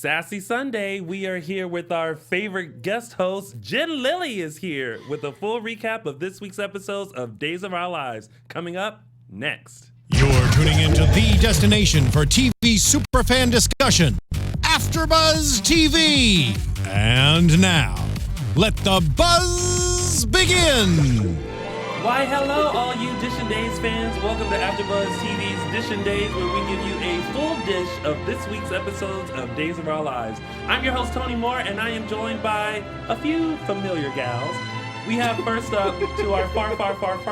Sassy Sunday, we are here with our favorite guest host, Jen Lilley is here with a full recap of this week's episodes of Days of Our Lives. Coming up next. You're tuning into the destination for TV superfan discussion, AFTERBUZZ TV. And now, let the buzz begin. Why, hello, all you Dishin' Days fans. Welcome to AFTERBUZZ TV's Dishin' Days, where we give you a full dish of this week's episodes of Days of Our Lives. I'm your host, Tony Moore, and I am joined by a few familiar gals. We have first up to our far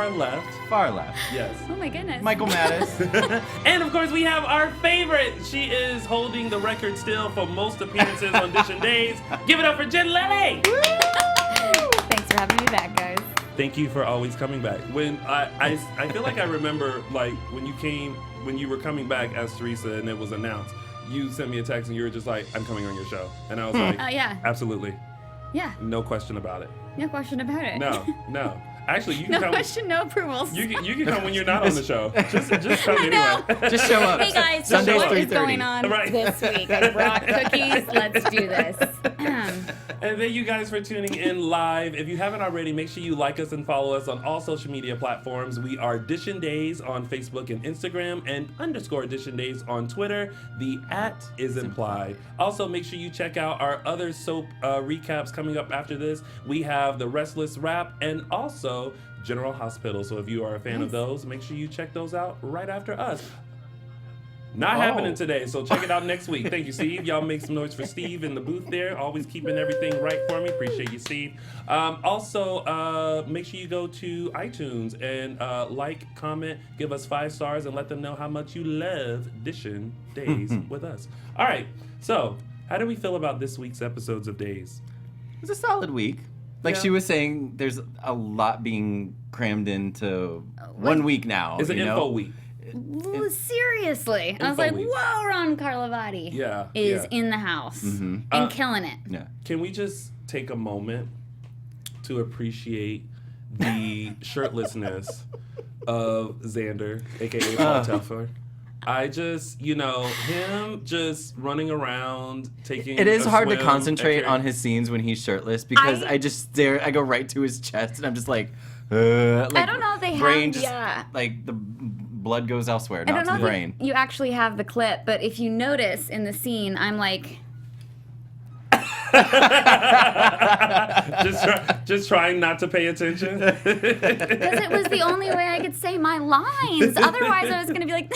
left. Far left. Yes. Oh my goodness. Michael Mattis. And of course, we have our favorite. She is holding the record still for most appearances on Dishin' Days. Give it up for Jen Lilley. Thanks for having me back, guys. Thank you for always coming back. When I feel like I remember, like, when you were coming back as Teresa and it was announced, you sent me a text and you were just like, I'm coming on your show. And I was like, yeah. Absolutely. Yeah. No question about it. No question about it. No. Actually, you can no come. question, no approvals. You can come when you're not on the show. Just come anyway. Just show up. Hey guys, so Sundays what is 3:30. going on this week? I brought cookies. Let's do this. And thank you guys for tuning in live. If you haven't already, make sure you like us and follow us on all social media platforms. We are Dishin' Days on Facebook and Instagram, and _Dishin' Days on Twitter. The @ is implied. Also, make sure you check out our other soap recaps coming up after this. We have The Restless Rap and also General Hospital. So if you are a fan of those, make sure you check those out right after us. Not happening today, so check it out next week. Thank you, Steve. Y'all make some noise for Steve in the booth there. Always keeping everything right for me. Appreciate you, Steve. Also, make sure you go to iTunes and like, comment, give us 5 stars, and let them know how much you love Dishin' Days with us. All right, so how do we feel about this week's episodes of Days? It's a solid week. Like Yeah. she was saying, there's a lot being crammed into 1 week now. It's an info week. Ooh, seriously. I was Info like, week. whoa, Ron Carlivati is in the house and killing it. Yeah. Can we just take a moment to appreciate the shirtlessness of Xander, a.k.a. Paul Telfer? I just, him just running around, taking It is a hard to swim concentrate and on his scenes when he's shirtless because I just stare. I go right to his chest and I'm just like I don't know if they brain have, just, like the blood goes elsewhere, I not don't to know the brain. if you actually have the clip, but if you notice in the scene, I'm like... just trying not to pay attention. Because it was the only way I could say my lines. Otherwise, I was going to be like,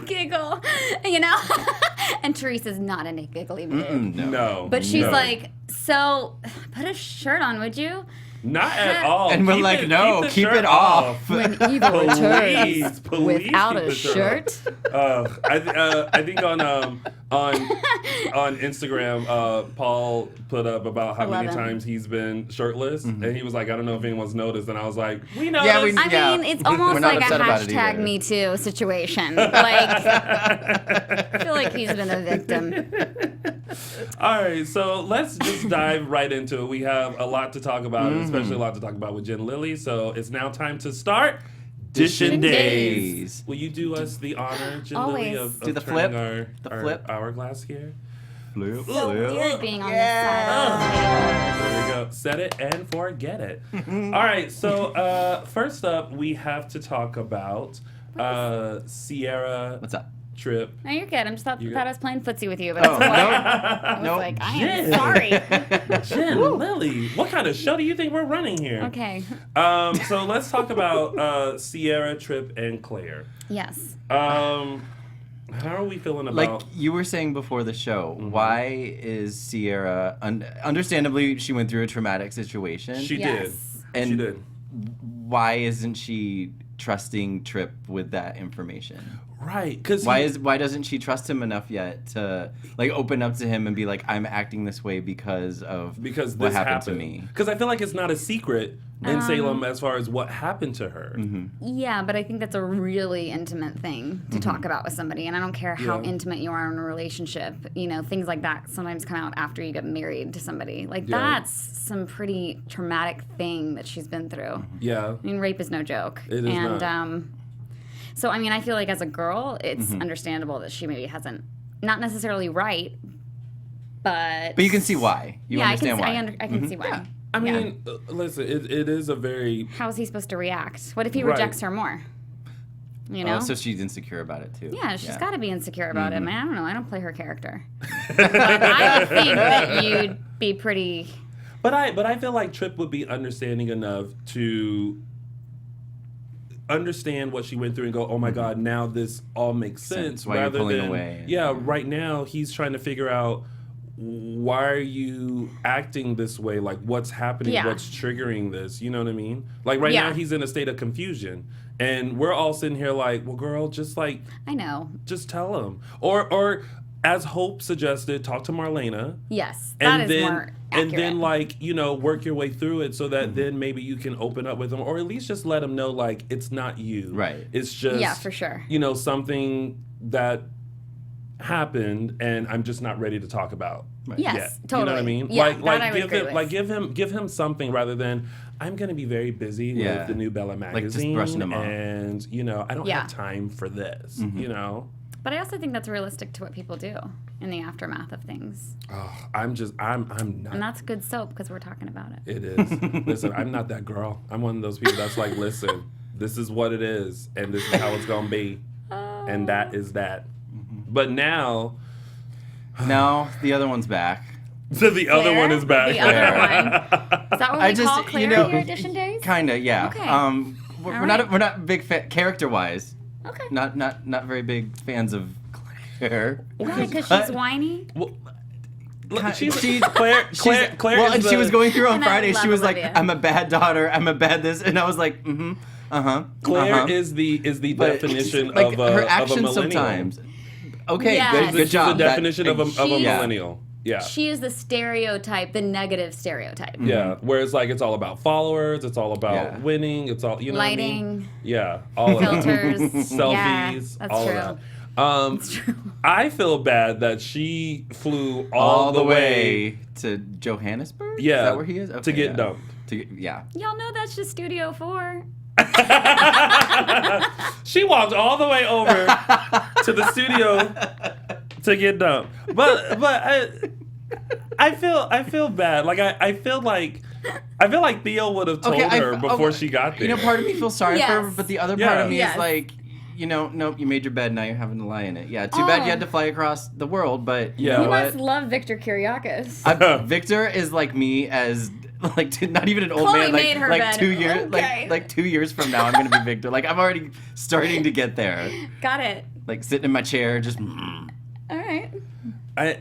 giggle, And Teresa's not a giggly bitch. No. But she's like, so put a shirt on, would you? Not at all. And we're Keep like, it- no, the keep shirt it off. When evil returns Please without keep a the shirt. I think on Instagram, Paul put up about how many 11. times he's been shirtless, and he was like, I don't know if anyone's noticed, and I was like, we know. Yeah, we- I mean, it's almost We're not like a upset about it hashtag either. Me Too situation. Like, I feel like he's been a victim. All right, so let's just dive right into it. We have a lot to talk about, and especially a lot to talk about with Jen Lilley. So it's now time to start Dishin' Days. Will you do us the honor, Jen Lilley, of Do the turning flip. our Flip. hourglass here? Flip, So weird being on this There we go. Set it and forget it. All right, so first up, we have to talk about Ciara. What's up? Trip. No, you're good. I just thought I was playing footsie with you, but Oh, that's what no. I was Nope. like, I Jen. am sorry. Jen Lilley, what kind of show do you think we're running here? Okay. So let's talk about Ciara, Trip, and Claire. Yes. How are we feeling about... Like you were saying before the show, why is Ciara... understandably, she went through a traumatic situation. She Yes. did. And She did. why isn't she trusting Trip with that information? Right, because Why doesn't she trust him enough yet to like open up to him and be like, I'm acting this way because of this what happened to me? Because I feel like it's not a secret in Salem as far as what happened to her. Yeah, but I think that's a really intimate thing to talk about with somebody. And I don't care how intimate you are in a relationship. Things like that sometimes come out after you get married to somebody. Like, that's some pretty traumatic thing that she's been through. Yeah. I mean, rape is no joke. It is not. So, I mean, I feel like as a girl, it's understandable that she maybe hasn't not necessarily right, but you can see why. You understand why. I can see why. Yeah. I mean, listen, it is a very... How is he supposed to react? What if he rejects her more? You know? So she's insecure about it, too. Yeah, she's got to be insecure about it. Man, I don't know. I don't play her character. But I would think that you'd be pretty... But I feel like Tripp would be understanding enough to understand what she went through and go, oh my God, now this all makes sense. Why you're pulling away. Yeah, right now he's trying to figure out, why are you acting this way? Like, what's happening? Yeah. What's triggering this? You know what I mean? Like, right now he's in a state of confusion. And we're all sitting here like, well, girl, just like... I know. Just tell him. Or as Hope suggested, talk to Marlena. Yes, that is more accurate. And then, like, you know, work your way through it so that then maybe you can open up with him. Or at least just let him know, like, it's not you. Right. It's just... Yeah, for sure. You know, something that happened and I'm just not ready to talk about. Right. Yes, yet. totally. You know what I mean? Yeah, like that I would agree with. give him something rather than I'm going to be very busy with the new Bella magazine, like just brushing him off. And you know, I don't have time for this. You know. But I also think that's realistic to what people do in the aftermath of things. Oh, I'm not. And that's good soap because we're talking about it. It is. Listen, I'm not that girl. I'm one of those people that's like, listen, this is what it is, and this is how it's gonna be, and that is that. But now. No, the other one's back. So the other one is back. The other one. Is that what we call Claire in your audition days? Kinda, yeah. Okay. We're not big character wise. Okay. Not very big fans of Claire. Why? Because she's whiny? Well, She's Claire. Well, and she was going through on And I Friday. love She was Olivia. like, "I'm a bad daughter. I'm a bad this," and I was like, Claire is the definition like of a her actions millennial. sometimes. Okay, Yes. good job. The definition of a She's- millennial. Yeah. She is the stereotype, the negative stereotype. Yeah, whereas like it's all about followers, it's all about winning, it's all, you know Lighting. what I mean? Yeah, all Filters. of that. Selfies, that's all true. of that. That's true. I feel bad that she flew all the way to Johannesburg. Yeah, is that where he is? to get dumped. Y'all know that's just Studio 4. She walked all the way over to the studio to get dumped. But I feel bad. Like I feel like Theo would have told her before she got there. You know, part of me feels sorry for her, Yes. but the other part of me Yes. is like, you know, nope, you made your bed, now you're having to lie in it. Yeah, too bad you had to fly across the world, but you know You what? must love Victor Kiriakis. Victor is like me as like not even an old Chloe man, made her like bed. 2 years, Okay. like 2 years from now, I'm gonna be Victor. Like I'm already starting to get there. Got it. Like sitting in my chair, just. All right.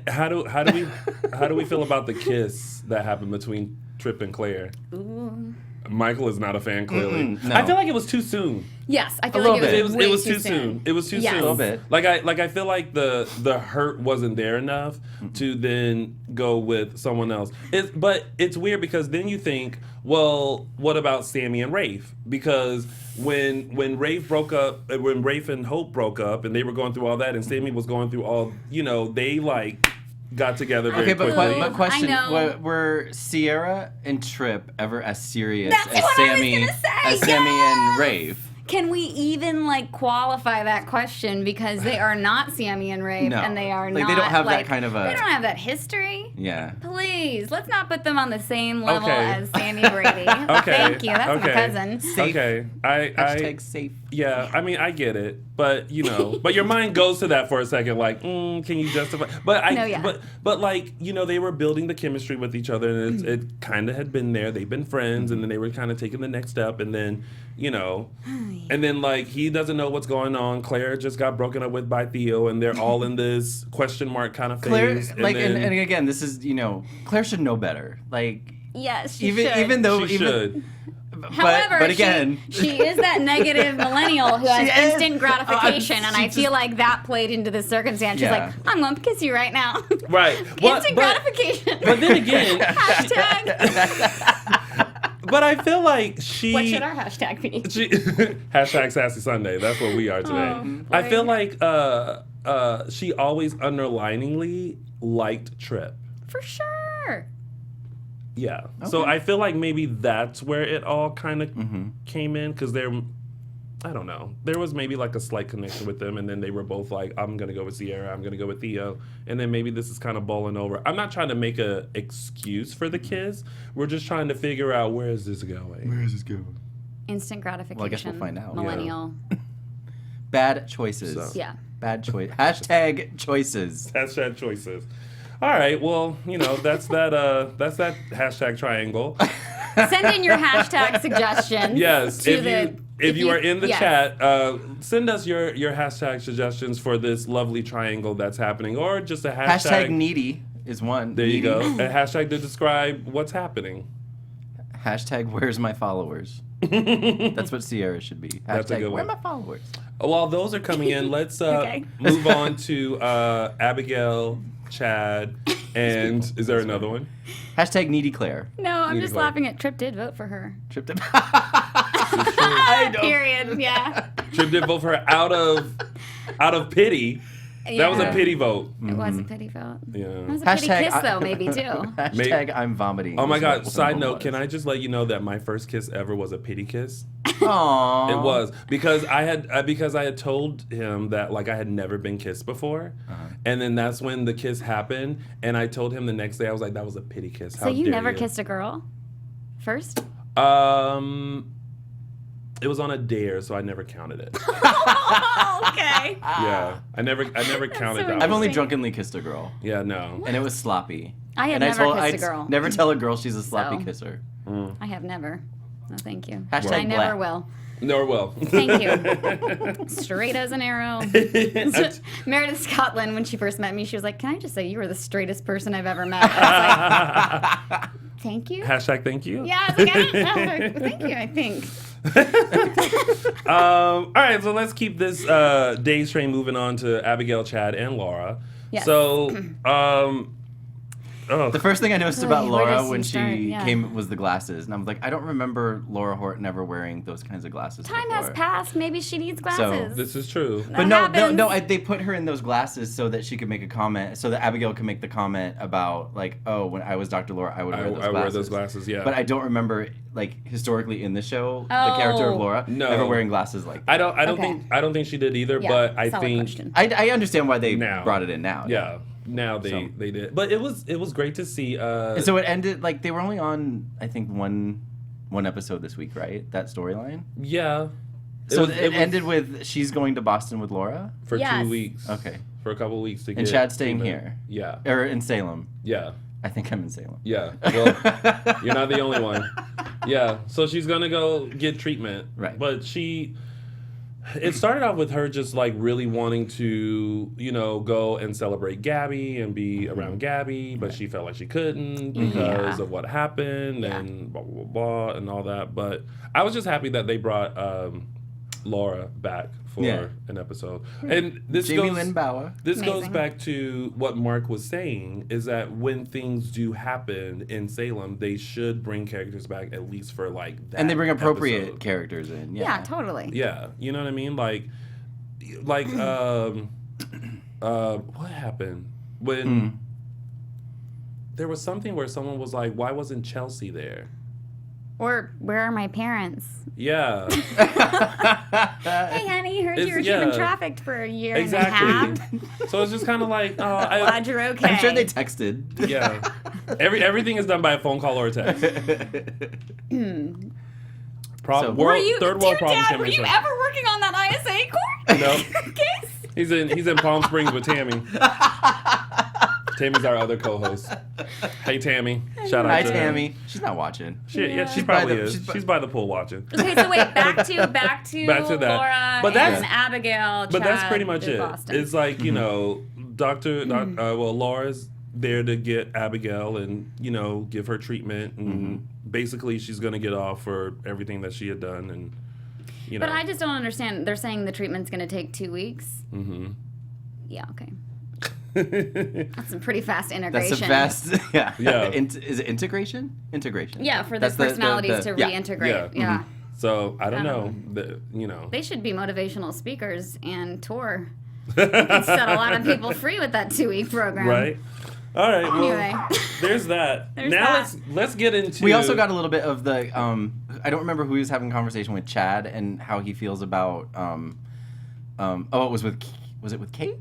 How do we feel about the kiss that happened between Tripp and Claire? Ooh. Michael is not a fan, clearly. No. I feel like it was too soon. Yes, I feel little like bit. It was too soon. It was too Yes. soon. A little bit. Like I feel like the hurt wasn't there enough to then go with someone else. But it's weird because then you think, well, what about Sammy and Rafe? Because when Rafe broke up, when Rafe and Hope broke up, and they were going through all that, and Sammy was going through all, you know, they like got together very quickly. But question: I know. were Ciara and Tripp ever as serious That's as what I was Sammy, gonna say, as Sammy and Rafe? Can we even like qualify that question because they are not Sammy and Rafe, No. and they are Like, not. they don't have that like, kind of a- They don't have that history. Yeah. Please, let's not put them on the same level Okay. as Sammy Brady. Okay. Thank you. That's my cousin. Safe. Okay, Hashtag safe. Yeah, I mean, I get it, but you know, but your mind goes to that for a second, like, can you justify? But like, you know, they were building the chemistry with each other, and it kind of had been there. They've been friends, and then they were kind of taking the next step, and then, you know, and then like he doesn't know what's going on. Claire just got broken up with by Theo, and they're all in this question mark kind of Claire, phase. like, and again, this is, you know, Claire should know better. Like, Yes, she even should. even though she even. should. However, but again, she is that negative millennial who has She is. instant gratification, and I feel like that played into the circumstance. She's Yeah. like, I'm going to kiss you right now. Right. Instant gratification. But then again, Hashtag. but I feel like she. What should our hashtag be? Hashtag Sassy Sunday. That's what we are today. Oh, I boy. feel like she always underliningly liked Tripp. For sure. Yeah. So I feel like maybe that's where it all kind of came in because they're. I don't know. There was maybe like a slight connection with them, and then they were both like, I'm going to go with Ciara, I'm going to go with Theo, and then maybe this is kind of bowling over. I'm not trying to make a excuse for the kids. We're just trying to figure out, where is this going? Where is this going? Instant gratification. Well, I guess we'll find out. Millennial. Bad choices. So. Yeah. Bad choice. Hashtag choices. Hashtag choices. All right, well, that's that hashtag triangle. Send in your hashtag suggestions. Yes, if you are in the yes. chat, send us your hashtag suggestions for this lovely triangle that's happening, or just a Hashtag needy is one. There you go. A hashtag to describe what's happening. Hashtag where's my followers. That's what Ciara should be. Hashtag That's a good where one. my followers. While those are coming in, let's Okay. move on to Abigail, Chad, and is there another one? Hashtag needy Claire. No, I'm Needy just Claire. laughing at Trip did vote for her. Trip to I don't. Period. Yeah. Trip did vote for her out of pity. That was a Yeah. pity vote. It was a pity vote. Yeah. It was a pity Hashtag kiss, though, maybe, too. Hashtag I'm vomiting. Oh my is God! what Side it note: was. can I just let you know that my first kiss ever was a pity kiss? Aww. It was because I had told him that like I had never been kissed before, and then that's when the kiss happened. And I told him the next day I was like, "That was a pity kiss." So you never kissed a girl first? It was on a dare, so I never counted it. Okay. Yeah, I never counted so that. I've only Interesting. drunkenly kissed a girl, Yeah, no. and it was sloppy. I have and never I kissed a girl. Never tell a girl she's a sloppy So. kisser. I have never. No, thank you. Hashtag I never black. will. Nor well. Thank you. Straight as an arrow. Meredith Scotland, when she first met me, she was like, "Can I just say you were the straightest person I've ever met?" I was like, "Thank you." Hashtag thank you. Yeah, I was like, "Thank you, I think." All right, so let's keep this days train moving on to Abigail, Chad, and Laura. Yes. So, The first thing I noticed Oy, about where Laura does when she start? she Yeah. came was the glasses, and I was like, I don't remember Laura Horton ever wearing those kinds of glasses. Time has before. passed. Maybe she needs glasses. this is true. But no, happens. they put her in those glasses so that she could make a comment, so that Abigail could make the comment about like, oh, when I was Dr. Laura, I would wear those glasses. I wear those glasses, yeah. But I don't remember like historically in the show the character of Oh. Laura No. ever wearing glasses like that. I don't think she did either, Yeah, but I solid think question. I understand why they Now. brought it in now. yeah. Now they did. But it was great to see And so it ended like they were only on I think one episode this week, right? That storyline. yeah. So was- it was ended with she's going to Boston with Laura, for Yes. 2 weeks. Okay. For a couple weeks to get and Chad's staying treatment. here, Yeah. or in Salem. Yeah. I think I'm in Salem. Yeah. Well, you're not the only one. Yeah. So she's gonna go get treatment. Right. But it started off with her just like really wanting to, go and celebrate Gabby and be around Gabby, but she felt like she couldn't because of what happened and blah, blah, blah, blah, and all that. But I was just happy that they brought Laura back for an episode. And this Jamie goes, Lynn Bauer. This goes Amazing. back to what Mark was saying, is that when things do happen in Salem, they should bring characters back at least for like that. And they bring appropriate episode. characters in. Yeah, totally. Yeah, you know what I mean? Like what happened when there was something where someone was like, "Why wasn't Chelsea there?" Or where are my parents? Yeah, Hey, honey, heard you were keeping yeah. trafficked for a year exactly. and a half. So it's just kind of like, Glad you're okay. I'm sure they texted. yeah. Everything is done by a phone call or a text. So- Third world problems Dad, can were be you solved. ever working on that ISA course? No. Case? He's in Palm Springs with Tammy. Tammy's our other co-host. Hey Tammy, shout out Hi to her. Tammy. She's not watching. Yeah, she She's by probably the- is. she's by- She's by the pool watching. Okay, so wait, back to Back to that. Laura But that's- and Abigail. But that's Chad, pretty much in it. Boston. It's like, Laura's there to get Abigail and, give her treatment. And basically she's going to get off for everything that she had done. And, But I just don't understand. They're saying the treatment's going to take 2 weeks. Mm-hmm. Yeah, okay. That's some pretty fast integration. That's a fast. Yeah. Yeah. Is it integration? Integration. Yeah, for the That's personalities to yeah. reintegrate. Yeah. Yeah. So, I don't know. They should be motivational speakers and tour. You can set a lot of people free with that 2-week program. Right? All right. Well, Anyway. there's that. There's now that. let's get into. We also got a little bit of the I don't remember who he was having a conversation with, Chad, and how he feels about it was with Kate?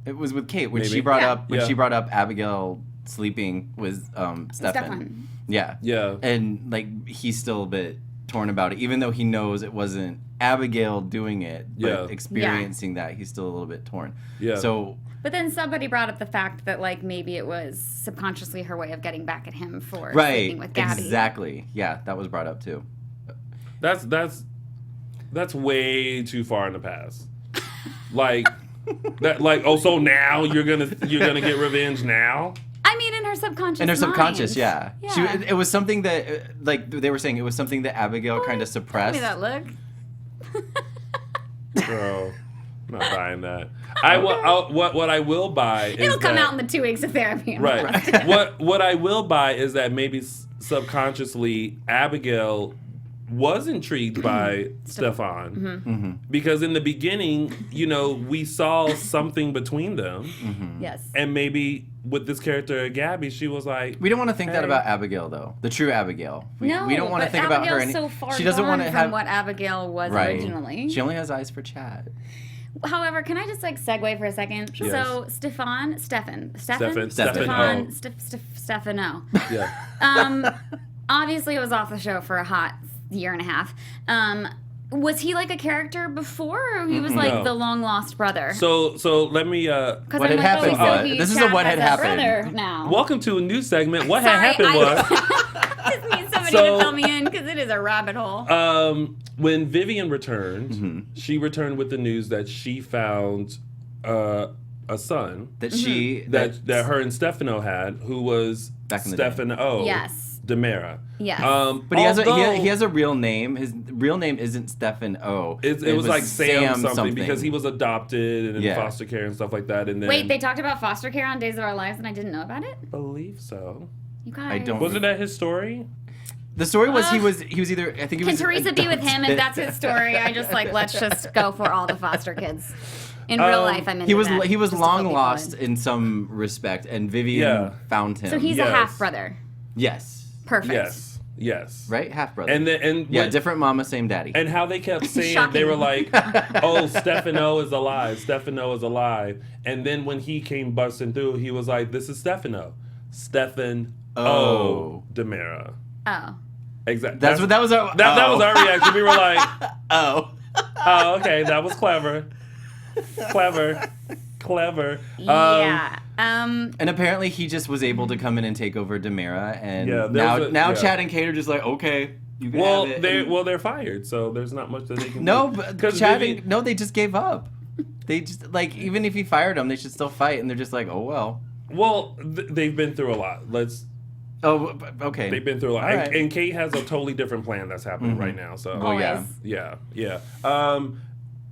It was with Kate when she brought up Abigail sleeping with Stefan. Yeah. Yeah. And like he's still a bit torn about it, even though he knows it wasn't Abigail doing it, but experiencing that, he's still a little bit torn. Yeah. So but then somebody brought up the fact that like maybe it was subconsciously her way of getting back at him for sleeping with Gabby. Exactly. Yeah, that was brought up too. That's way too far in the past. Like that. Like, oh, so now you're gonna get revenge now? I mean, in her subconscious. In her subconscious, mind. yeah. It was something that, like they were saying, it was something that Abigail kind of suppressed. Give me that look. Bro, I'm not buying that. What I will buy is it'll come out in the 2 weeks of therapy. Right. What I will buy is that maybe subconsciously Abigail was intrigued by Stefan. Mm-hmm. Because in the beginning, we saw something between them. Mm-hmm. Yes. And maybe with this character Gabby, she was like, we don't want to think that about Abigail though. The true Abigail. We don't want to think Abigail's about her. So far she doesn't want to have what Abigail was originally. She only has eyes for Chad. However, can I just like segue for a second? Yes. So Stefano. yeah. Obviously, it was off the show for a hot year and a half. Was he like a character before, or he was like the long lost brother? So let me. What had happened? This is a what had happened. Now. Welcome to a new segment. What had happened was. Just need somebody to fill me in because it is a rabbit hole. When Vivian returned, she returned with the news that she found a son that she that her and Stefano had, who was Stefano. Yes. Demera. Yes. But he has a real name. His real name isn't Stefano. It was like Sam something because he was adopted and in foster care and stuff like that. And then wait, they talked about foster care on Days of Our Lives and I didn't know about it? I believe so. You guys. Wasn't that his story? The story was he was either I think he was. Can Teresa be with him if that's his story? I just let's just go for all the foster kids. In real life, I'm into that. He was long lost in some respect, and Vivian found him. So he's a half brother. Yes. Perfect. Yes. Right? Half brother. Different mama, same daddy. And how they kept saying, they were like, oh, Stefano is alive. Stefano is alive. And then when he came busting through, he was like, this is Stefano. Stefan Demera. Oh. Exactly. That was our that was our reaction. We were like, oh, okay, that was clever. Clever. Yeah. And apparently he just was able to come in and take over Demera, and now Chad and Kate are just like, okay, you can have it. They're fired, so there's not much that they can do. Because they just gave up. They just even if he fired them, they should still fight, and they're just like, oh well. Well, they've been through a lot. Oh, okay. They've been through a lot, right. and Kate has a totally different plan that's happening right now. So, yeah.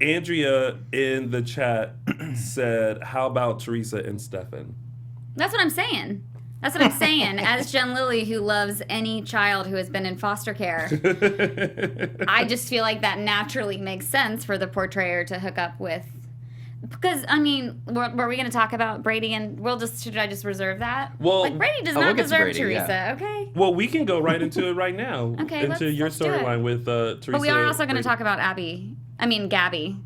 Andrea in the chat said, "How about Teresa and Stefan?" That's what I'm saying. As Jen Lilley, who loves any child who has been in foster care, I just feel like that naturally makes sense for the portrayer to hook up with. Because, I mean, were we going to talk about Brady and should I just reserve that? Well, Brady does not deserve Teresa, okay? Well, we can go right into it right now. Okay, into your storyline with Teresa. But we are also going to talk about Gabby.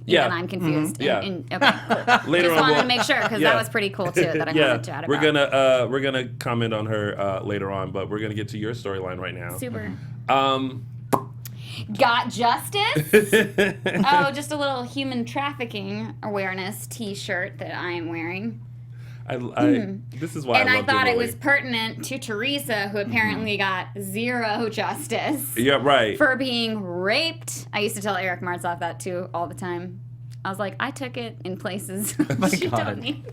Yeah. And I'm confused. okay, cool. Later just on, wanted to make sure because that was pretty cool too that I wanted to chat about. We're gonna comment on her later on, but we're gonna get to your storyline right now. Super. Got justice? Just a little human trafficking awareness T-shirt that I am wearing. This is why I thought it was pertinent to Teresa, who apparently got zero justice. Yeah, right. For being raped. I used to tell Eric Martzoff that too all the time. I was like, I took it in places you don't need.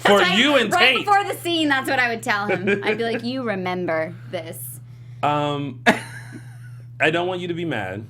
For you and Tate. Right before the scene, that's what I would tell him. I'd be like, you remember this. I don't want you to be mad.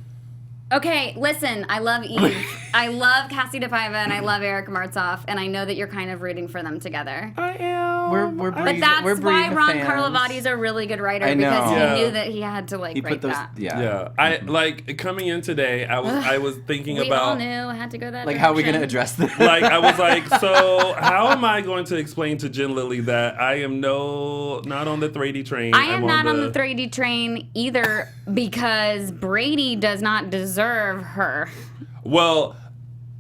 Okay, listen, I love Eve. I love Cassie DePaiva and I love Eric Martzoff, and I know that you're kind of rooting for them together. I am. But that's why Ron Carlivati's a really good writer, because he knew that he had to write that. Yeah. I like coming in today. I was thinking we about. all knew I had to go that. Like, how are we going to address this? Like, I was like, so how am I going to explain to Jen Lilley that I am not on the 3D train? I am not on the 3D train either, because Brady does not deserve her. Well,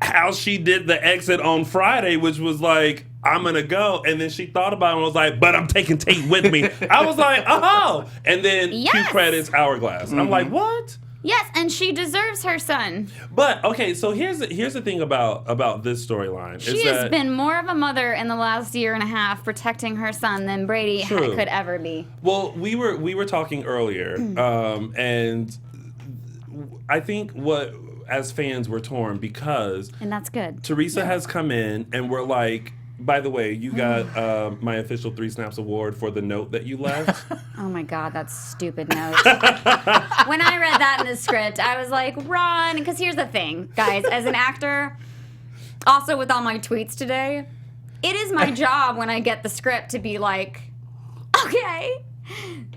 how she did the exit on Friday, which was like, I'm going to go. And then she thought about it and was like, but I'm taking Tate with me. I was like, oh. And then cue credits, Hourglass. I'm like, what? Yes, and she deserves her son. But, okay, so here's the thing about this storyline. She has been more of a mother in the last year and a half protecting her son than Brady could ever be. Well, we were talking earlier, and I think as fans, we're torn because... And that's good. Teresa has come in, and we're like... By the way, you got my official 3 Snaps award for the note that you left. Oh my God, that stupid note. When I read that in the script, I was like, Ron, because here's the thing, guys, as an actor, also with all my tweets today, it is my job when I get the script to be like, okay,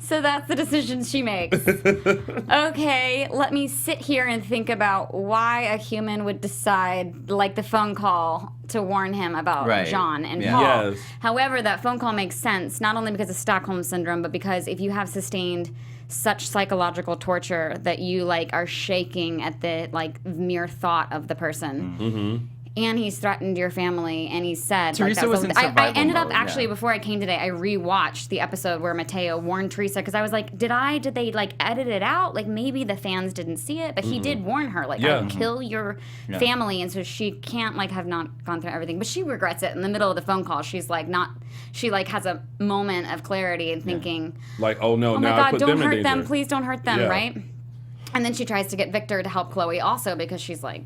so that's the decision she makes. Okay, let me sit here and think about why a human would decide, like the phone call, to warn him about John and Paul. Yes. However, that phone call makes sense, not only because of Stockholm Syndrome, but because if you have sustained such psychological torture that you, like, are shaking at the, like, mere thought of the person. Mm-hmm. And he's threatened your family, and he said... Teresa was in survival I ended up, mode, actually, before I came today, I rewatched the episode where Mateo warned Teresa, because I was like, did they, like, edit it out? Like, maybe the fans didn't see it, but he did warn her, like, I'll kill your family, and so she can't, like, have not gone through everything. But she regrets it in the middle of the phone call. She's, like, she, like, has a moment of clarity and thinking... Like, oh, no, oh now my God, I put don't them in hurt them. danger. Please don't hurt them, right? And then she tries to get Victor to help Chloe also, because she's like...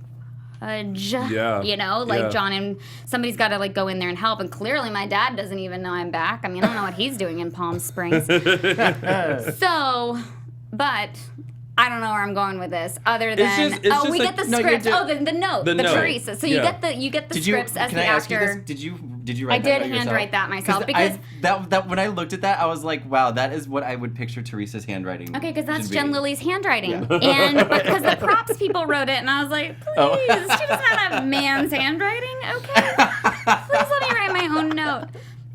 you know, like John, and somebody's got to, like, go in there and help, and clearly my dad doesn't even know I'm back. I mean, I don't know what he's doing in Palm Springs. So, but I don't know where I'm going with this, other than we get the script. The note, the Teresa. So you get the scripts as the actor. Did you write that yourself? I did handwrite that myself, because that when I looked at that, I was like, wow, that is what I would picture Teresa's handwriting. Okay, because that's Jen Lilley's handwriting, and because the props people wrote it, and I was like, please, she does not have man's handwriting. Okay, please let me write my own note.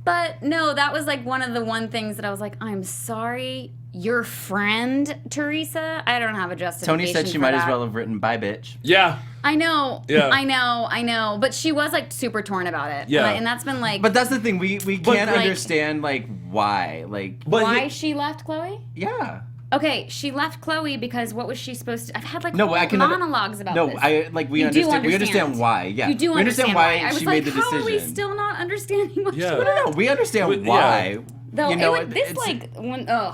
But no, that was like one of the things that I was like, I'm sorry, your friend, Teresa? I don't have a justification. Tony said she might as well have written bye, bitch. Yeah. I know. Yeah. I know. But she was, like, super torn about it. Yeah. And that's been, like... But that's the thing. We can't understand, like, why. Like, why she left Chloe? Yeah. Okay, she left Chloe because what was she supposed to... I've had, like, monologues about this. We understand why. Yeah. You do understand why she made the decision. How are we still not understanding what she did? No, we understand why. Yeah. Though,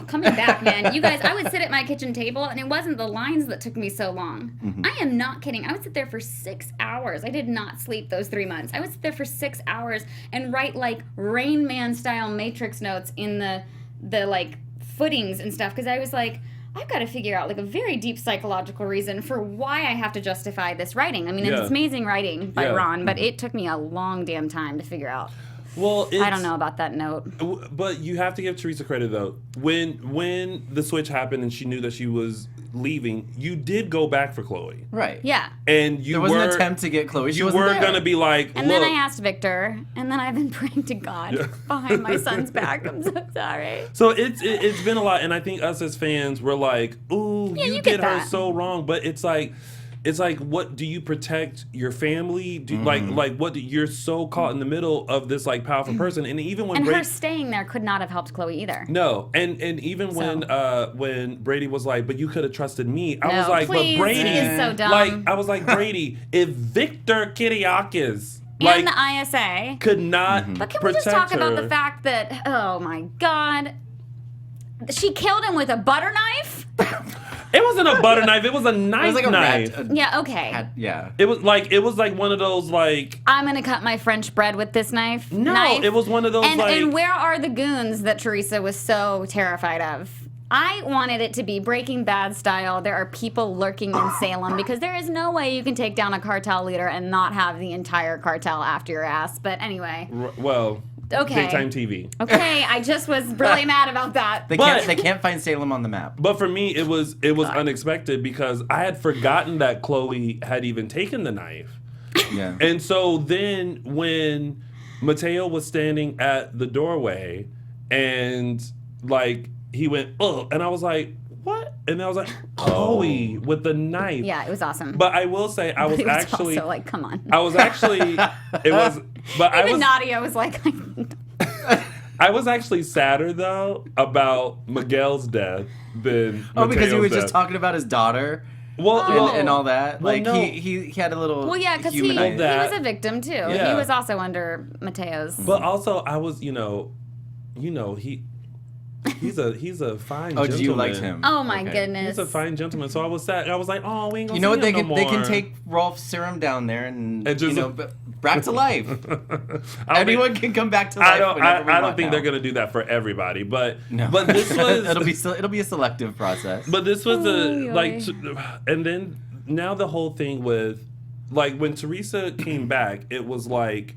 coming back, man. You guys, I would sit at my kitchen table, and it wasn't the lines that took me so long. Mm-hmm. I am not kidding. I would sit there for 6 hours. I did not sleep those 3 months. I would sit there for 6 hours and write, like, Rain Man style matrix notes in the like footings and stuff, because I was like, I've got to figure out, like, a very deep psychological reason for why I have to justify this writing. I mean, it's amazing writing by Ron, but it took me a long damn time to figure out. Well, I don't know about that note. But you have to give Teresa credit, though. When the switch happened and she knew that she was leaving, you did go back for Chloe. Right. Yeah. And there was an attempt to get Chloe. You were going to be like, and then I asked Victor, and then I've been praying to God behind my son's back. I'm so sorry. So it's been a lot, and I think us as fans, we're like, ooh, you did her so wrong. But it's like, what do you protect your family? You're so caught in the middle of this, like, powerful person, and even when her staying there could not have helped Chloe either. No, and even when Brady was like, but you could have trusted me, I was like, please, but Brady is so dumb. Like, I was like, Brady, if Victor Kiriakis and the ISA could not, but can we just talk about the fact that, oh my God, she killed him with a butter knife? It wasn't a butter knife. It was a knife. It was like knife. Yeah. Okay. It was like one of those, like, I'm gonna cut my French bread with this knife. No, it was one of those. And where are the goons that Teresa was so terrified of? I wanted it to be Breaking Bad style. There are people lurking in Salem because there is no way you can take down a cartel leader and not have the entire cartel after your ass. But anyway. Well, okay. Big time TV. Okay, I just was really mad about that. They can't find Salem on the map. But for me, it was unexpected because I had forgotten that Chloe had even taken the knife. Yeah. And so then when Mateo was standing at the doorway and like he went, oh, and I was like, what? And I was like, Chloe with the knife. Yeah, it was awesome. But I will say, I was it was actually also like, come on. I was actually, it was, but Even Nadia was like, I was actually sadder though about Miguel's death than because he was Mateo's just talking about his daughter. Well, and all that. Well, like no. he had a little. well, yeah, because he was a victim too. Yeah. He was also under Mateo's. But also, I was, he's a fine gentleman. Oh, did you like him? Oh my goodness. He's a fine gentleman. So I was sad. I was like, oh, we ain't gonna You know what? see him They can take Rolf's serum down there and just, back to life. Anyone can come back to life. I don't think they're gonna do that for everybody, but no. But this was it'll be a selective process. But this was and then now the whole thing with like when Teresa came back, it was like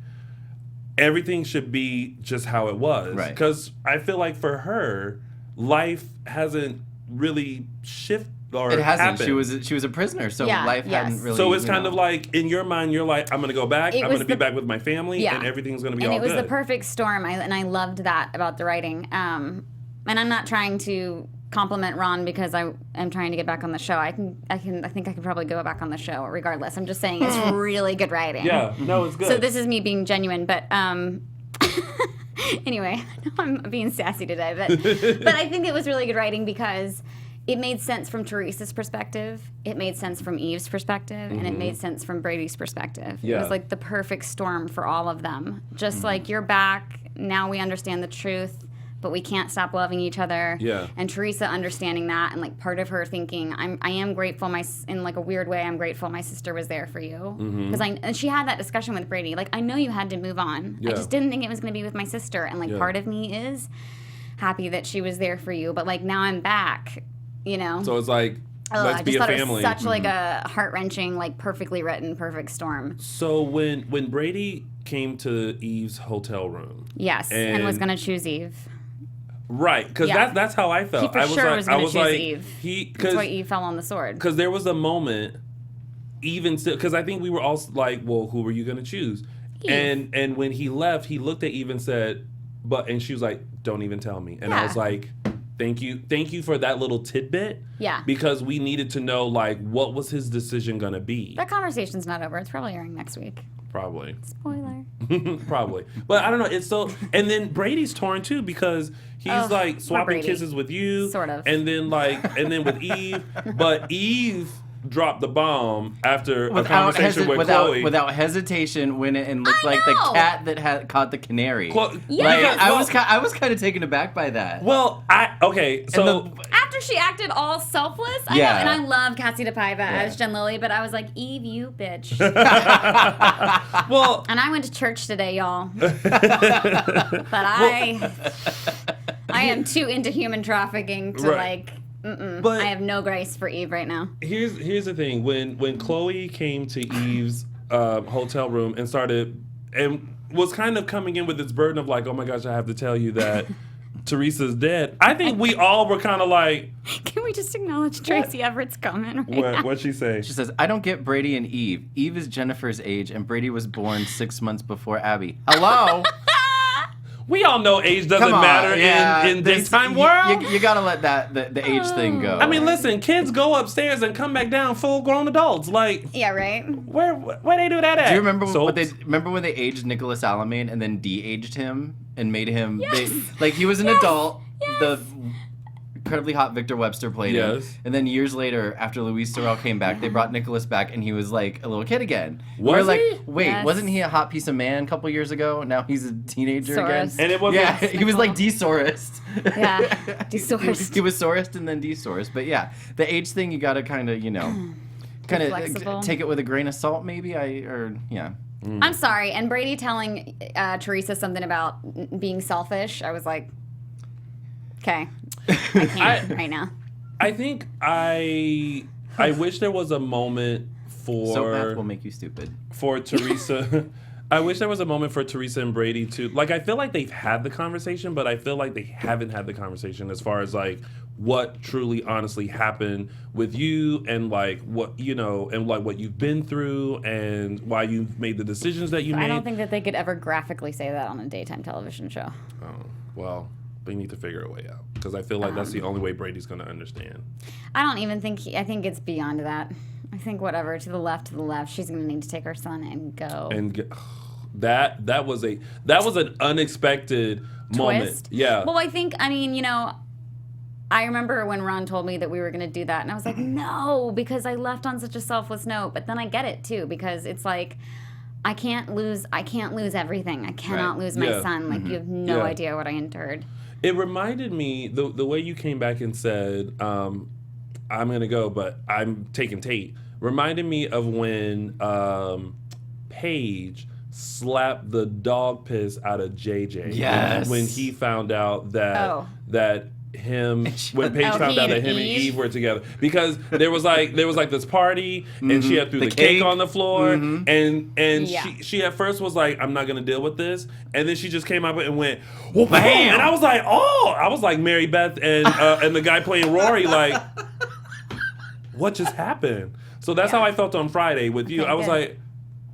everything should be just how it was, right? Because I feel like for her, life hasn't really shifted. It hasn't. Happened. She was a prisoner, so life hadn't really. So it's kind of like in your mind, you're like, I'm gonna go back. I'm gonna be back with my family, and everything's gonna be all good. And it was the perfect storm, and I loved that about the writing. And I'm not trying to compliment Ron because I am trying to get back on the show. I think I could probably go back on the show regardless. I'm just saying it's really good writing. Yeah, no, it's good. So this is me being genuine, but anyway, I know I'm being sassy today, but I think it was really good writing because it made sense from Teresa's perspective, it made sense from Eve's perspective, and it made sense from Brady's perspective. Yeah. It was like the perfect storm for all of them. Just like, you're back, now we understand the truth, but we can't stop loving each other. Yeah. And Teresa understanding that, and like part of her thinking, I am grateful, in like a weird way, I'm grateful my sister was there for you. Because and she had that discussion with Brady, like, I know you had to move on. Yeah. I just didn't think it was going to be with my sister. And like part of me is happy that she was there for you, but like now I'm back. So it's like, let's be a family. It was such like a heart-wrenching, like perfectly written, perfect storm. So when Brady came to Eve's hotel room, yes, and was going to choose Eve, right? Because that's how I felt. He for sure was going to choose Eve. That's why Eve fell on the sword. Because there was a moment, even still, because I think we were all like, well, who were you going to choose? Eve. And when he left, he looked at Eve and said, and she was like, don't even tell me. And I was like, Thank you for that little tidbit. Yeah. Because we needed to know, like, what was his decision going to be. That conversation's not over. It's probably airing next week. Probably. Spoiler. Probably. But I don't know. It's so... And then Brady's torn, too, because he's, like, swapping kisses with you. Sort of. And then, with Eve. But Eve dropped the bomb after a conversation with Chloe. Without hesitation, went and looked like the cat that had caught the canary. Yes. I was kind of taken aback by that. Well, so after she acted all selfless, I know, and I love Cassie DePaiva as Jen Lilley, but I was like, Eve, you bitch. Well, and I went to church today, y'all. But I am too into human trafficking to but I have no grace for Eve right now. Here's the thing: when Chloe came to Eve's hotel room and started and was kind of coming in with this burden of like, oh my gosh, I have to tell you that Teresa's dead. I think we all were kind of like, can we just acknowledge Tracy Everett's comment? What'd she say? She says, I don't get Brady and Eve. Eve is Jennifer's age, and Brady was born 6 months before Abby. Hello. We all know age doesn't matter in this time world. You gotta let the age thing go. I mean, listen, kids go upstairs and come back down full grown adults. Like, yeah, right. Where they do that at? Do you remember when they aged Nicholas Alamein and then de-aged him and made him he was an adult. Yes. The incredibly hot Victor Webster played him. And then years later, after Louise Sorel came back, they brought Nicholas back and he was like a little kid again. Was he? Like, wait, wasn't he a hot piece of man a couple years ago? Now he's a teenager again. And it wasn't. Yeah, he was like de-Sourced. Yeah, de-Sourced. He was Sourced and then de-Sourced. But yeah, the age thing, you gotta kind of, take it with a grain of salt, maybe. I'm sorry. And Brady telling Teresa something about being selfish, I was like, Okay. I can't right now. I think I wish there was a moment for... SOAPnet will make you stupid. For Teresa... I wish there was a moment for Teresa and Brady to... Like, I feel like they've had the conversation, but I feel like they haven't had the conversation as far as, like, what truly, honestly happened with you and, like, what, you know, and, like, what you've been through and why you've made the decisions that you made. I don't think that they could ever graphically say that on a daytime television show. Oh, well, they need to figure a way out. Because I feel like that's the only way Brady's going to understand. I don't even think... I think it's beyond that. I think whatever, to the left, she's going to need to take her son and go. And that was an unexpected moment. Yeah. Well, I mean, you know, I remember when Ron told me that we were going to do that, and I was like, no, because I left on such a selfless note. But then I get it too, because it's like, I can't lose everything. I cannot lose my son. Like, you have no idea what I endured. It reminded me, the way you came back and said, I'm going to go, but I'm taking Tate, reminded me of when Paige slapped the dog piss out of JJ. Yes. When he found out that when Paige found out that him and Eve were together, because there was like this party and she had threw the cake on the floor and she at first was like, I'm not gonna deal with this, and then she just came up and went, well, bam, and I was like Mary Beth and the guy playing Rory, like, what just happened? So that's how I felt on Friday with you. I was like,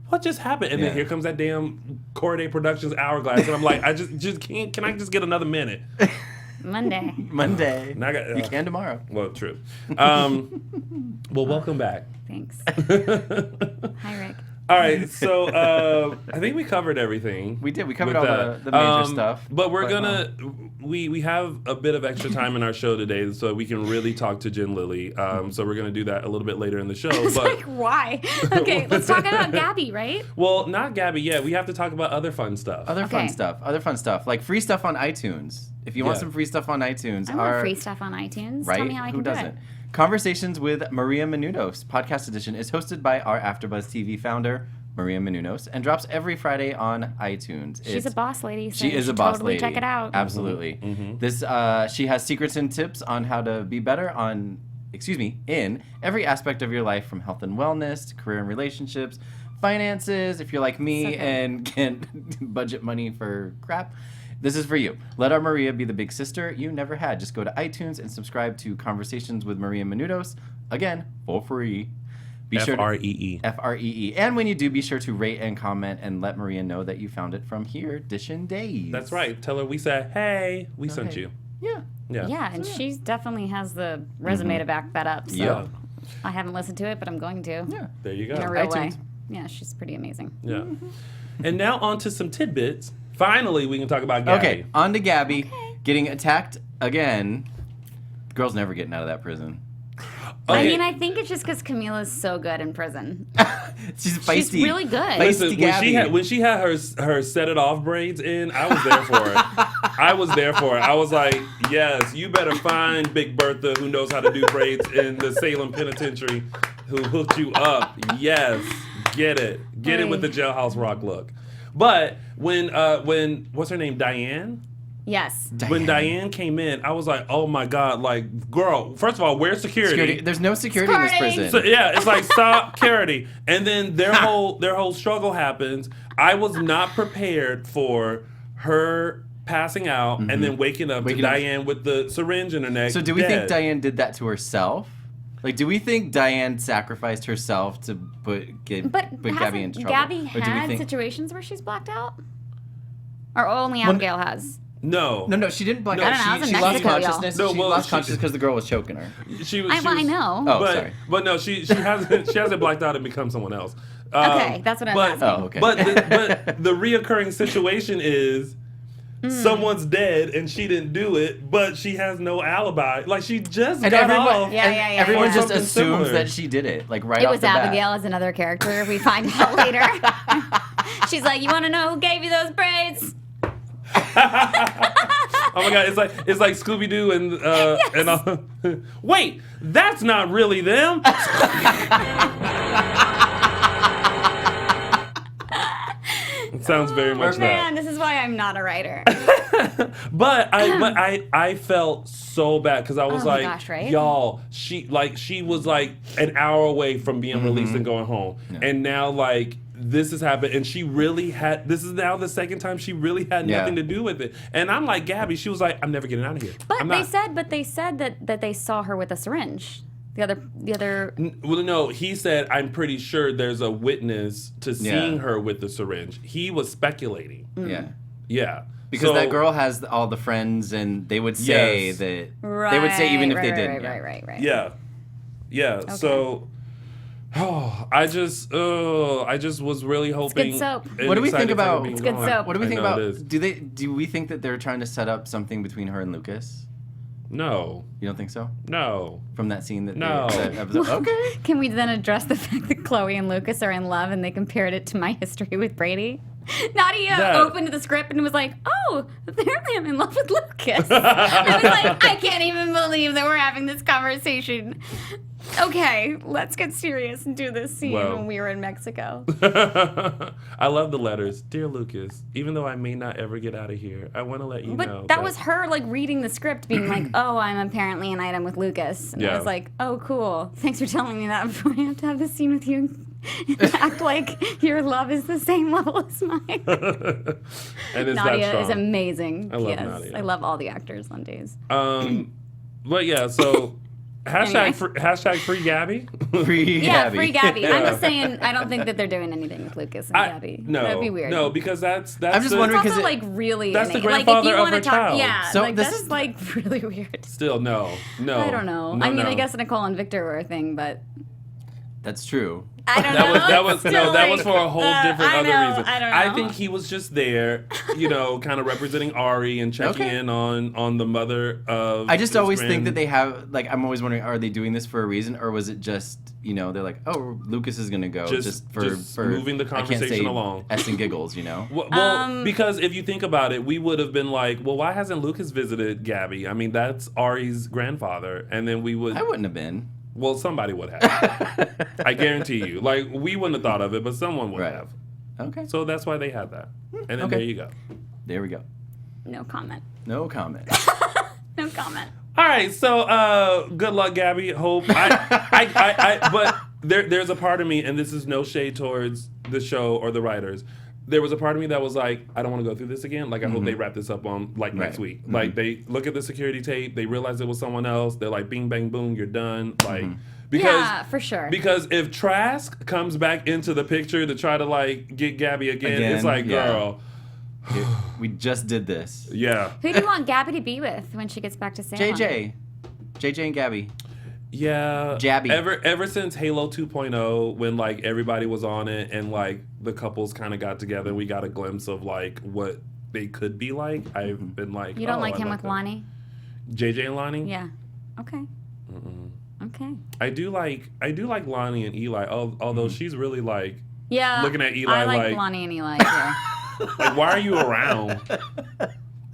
what just happened? And then here comes that damn Corday Productions hourglass, and I'm like, I just can't. Can I just get another minute? Monday. You can tomorrow. Well, true. Well, welcome back. Thanks. Hi, Rick. All right, so I think we covered everything. We did. We covered all the major stuff. But we have a bit of extra time in our show today, so we can really talk to Jen Lilley. So we're going to do that a little bit later in the show. It's like, why? Okay, let's talk about Gabby, right? Well, not Gabby yet. We have to talk about other fun stuff. Other fun stuff. Like free stuff on iTunes. If you want some free stuff on iTunes. I want free stuff on iTunes. Right? Tell me how I can do it. Conversations with Maria Menounos, podcast edition, is hosted by our AfterBuzz TV founder, Maria Menounos, and drops every Friday on iTunes. She's a boss lady. So she is a boss totally lady. Check it out. Absolutely. This she has secrets and tips on how to be better in every aspect of your life, from health and wellness to career and relationships, finances. If you're like me and can't budget money for crap, this is for you. Let our Maria be the big sister you never had. Just go to iTunes and subscribe to Conversations with Maria Menounos. Again, for free. Free. Free. And when you do, be sure to rate and comment and let Maria know that you found it from here, Dishin Days. That's right. Tell her we said, hey, we sent you. Yeah. Yeah, and she definitely has the resume to back that up. So I haven't listened to it, but I'm going to. Yeah. There you go. In a real way. Yeah, she's pretty amazing. Yeah. And now on to some tidbits. Finally, we can talk about Gabby. Okay, on to Gabby getting attacked again. The girl's never getting out of that prison. Okay. I mean, I think it's just because Camila's so good in prison. She's feisty. She's really good. Listen, when she had her set it off braids in, I was there for it. I was like, yes, you better find Big Bertha, who knows how to do braids in the Salem Penitentiary, who hooked you up. Yes, get it with the Jailhouse Rock look. But when what's her name, Diane? Yes. When Diane came in, I was like, oh my God, like, girl, first of all, where's security? There's no security in this prison. So, yeah, it's like, stop security. And then their whole struggle happens. I was not prepared for her passing out and then waking up to Diane with the syringe in her neck. So do we think Diane did that to herself? Like, do we think Diane sacrificed herself to put Gabby into trouble? Gabby had situations where she's blacked out? Or only Abigail has? No, she didn't black out. I don't know, she lost consciousness. No, she lost consciousness because the girl was choking her. I know. Oh, sorry. But no, she hasn't blacked out and become someone else. Okay, that's what I'm asking. Oh, okay. But the reoccurring situation is someone's dead and she didn't do it, but she has no alibi. Like, she just got off. Everyone just assumes that she did it. Like, right off the bat. It was Abigail as another character. We find out later. She's like, you want to know who gave you those braids? Oh my God! It's like Scooby Doo and wait, that's not really them. Sounds very much Man, this is why I'm not a writer. But I felt so bad because I was like, gosh, right? y'all, she was like an hour away from being released and going home, and now like this has happened, and she really had. This is now the second time she really had nothing to do with it, and I'm like Gabby. She was like, I'm never getting out of here. But they said that they saw her with a syringe. The other. Well, no, he said, I'm pretty sure there's a witness to seeing her with the syringe. He was speculating. Yeah. Because that girl has all the friends, and they would say that. Right, they would say even if they didn't. Right. Yeah. Okay. So. I just was really hoping. It's good soap. What do we think about? It's good soap. What do we think about? Do we think that they're trying to set up something between her and Lucas? No. You don't think so? No. From that scene that that episode? Okay. Can we then address the fact that Chloe and Lucas are in love and they compared it to My History with Brady? Nadia opened the script and was like, oh, apparently I'm in love with Lucas. I was like, I can't even believe that we're having this conversation. Okay, let's get serious and do this scene when we were in Mexico. I love the letters. Dear Lucas, even though I may not ever get out of here, I want to let you know. But that was her like reading the script being like, oh, I'm apparently an item with Lucas. And I was like, oh, cool. Thanks for telling me that before I have to have this scene with you. Act like your love is the same level as mine. And it's Nadia is amazing. I love Nadia. I love all the actors on Days. But yeah, so hashtag free Gabby. Free Gabby. Free Gabby. I'm just saying, I don't think that they're doing anything with Lucas and Gabby. No, that'd be weird. No, because that's. I'm just wondering because like really. That's the grandfather of her child. Yeah, so like this that's is like really weird. Still no. I don't know. I guess Nicole and Victor were a thing, but. That's true. I don't know. That was for a whole different other reason. I don't know. I think he was just there, kind of representing Ari and checking in on the mother of. I just always think that they have I'm always wondering, are they doing this for a reason, or was it just they're like, oh, Lucas is gonna go just for moving the conversation along, s and giggles, Well, because if you think about it, we would have been like, well, why hasn't Lucas visited Gabby? I mean, that's Ari's grandfather, and then we would. I wouldn't have been. Well, somebody would have. I guarantee you. Like, we wouldn't have thought of it, but someone would have. Okay. So that's why they had that. And then there you go. There we go. No comment. No comment. No comment. All right. So, good luck, Gabby. Hope. But there's a part of me, and this is no shade towards the show or the writers. There was a part of me that was like, I don't want to go through this again. Like, I hope they wrap this up on, next week. Like, they look at the security tape, they realize it was someone else, they're like, bing, bang, boom, you're done. Like, because, for sure. Because if Trask comes back into the picture to try to, get Gabby again, it's like, girl. We just did this. Yeah. Who do you want Gabby to be with when she gets back to Salem? JJ and Gabby. Yeah. Jabby. Ever since Halo 2.0, when everybody was on it and the couples kind of got together and we got a glimpse of what they could be like, I've been like, you don't like him with that. Lonnie? JJ and Lonnie? Yeah. Okay. Okay. I do like Lonnie and Eli, although she's really looking at Eli I like Lonnie and Eli too. Why are you around?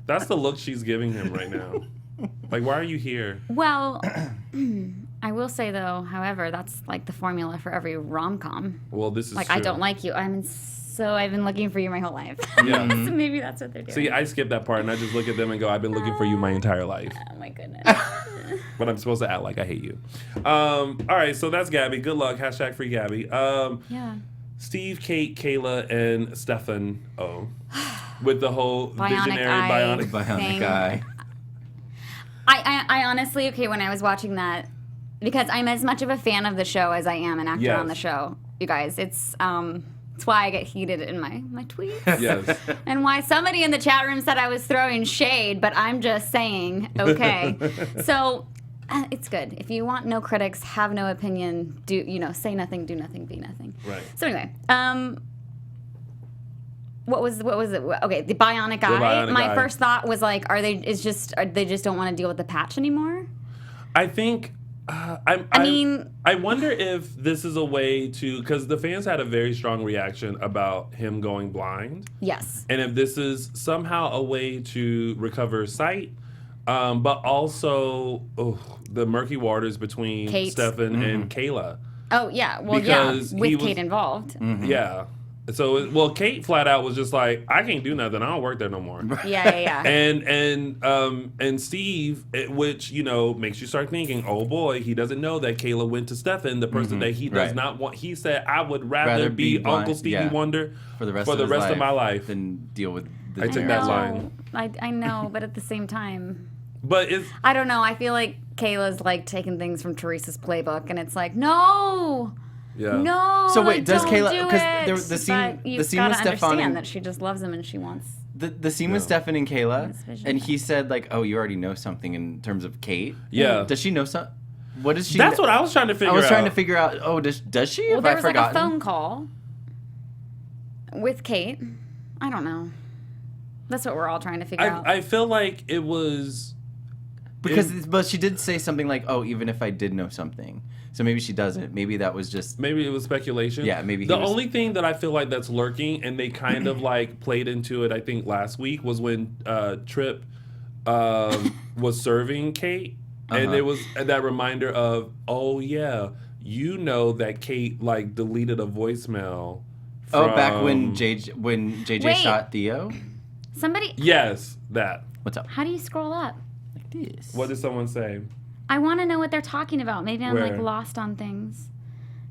That's the look she's giving him right now. Why are you here? Well, I will say though, however, that's the formula for every rom-com. Well, this is true. I don't like you. I've been looking for you my whole life. Yeah. So maybe that's what they're doing. See, I skip that part and I just look at them and go, I've been looking for you my entire life. Oh my goodness. But I'm supposed to act like I hate you. All right, so that's Gabby. Good luck. Hashtag free Gabby. Yeah. Steve, Kate, Kayla, and Stefan. With the whole visionary bionic eye. I honestly, when I was watching that, because I'm as much of a fan of the show as I am an actor on the show, you guys. It's why I get heated in my tweets. Yes. And why somebody in the chat room said I was throwing shade, but I'm just saying, okay. So it's good. If you want no critics, have no opinion, say nothing, do nothing, be nothing. Right. So anyway, what was it? Okay, the bionic eye. My first thought was they just don't want to deal with the patch anymore? I think I wonder if this is a way to, because the fans had a very strong reaction about him going blind. Yes. And if this is somehow a way to recover sight, but also the murky waters between Stefan and Kayla. Oh yeah, well with Kate involved. Yeah. So Kate flat out was just like, I can't do nothing. I don't work there no more. Yeah. And Steve, which makes you start thinking, oh boy, he doesn't know that Kayla went to Stefan, the person that he does not want. He said, I would rather be Uncle Stevie Wonder for the rest of my life than deal with. I took that line. I know, but at the same time. But I don't know. I feel like Kayla's like taking things from Teresa's playbook, and it's like, no. Yeah. No. So wait, does Kayla? Because the scene with Stefan understand that she just loves him and she wants. The scene with Stefan and Kayla, and he said like, "Oh, you already know something in terms of Kate." Yeah. Does she know something? What does she? That's what I was trying to figure out. I was trying to figure out. Oh, does she? Well, there was like a phone call with Kate. I don't know. That's what we're all trying to figure out. I feel like it was but she did say something like, "Oh, even if I did know something." So maybe she doesn't. Maybe that was just... Maybe it was speculation. Yeah, maybe the only thing that I feel like that's lurking, and they kind of like played into it, I think, last week, was when Tripp was serving Kate. And it was that reminder of, oh, yeah, that Kate like deleted a voicemail from... back when JJ shot Theo? Somebody... Yes, that. What's up? How do you scroll up? Like this. What did someone say? I want to know what they're talking about. Maybe I'm like lost on things.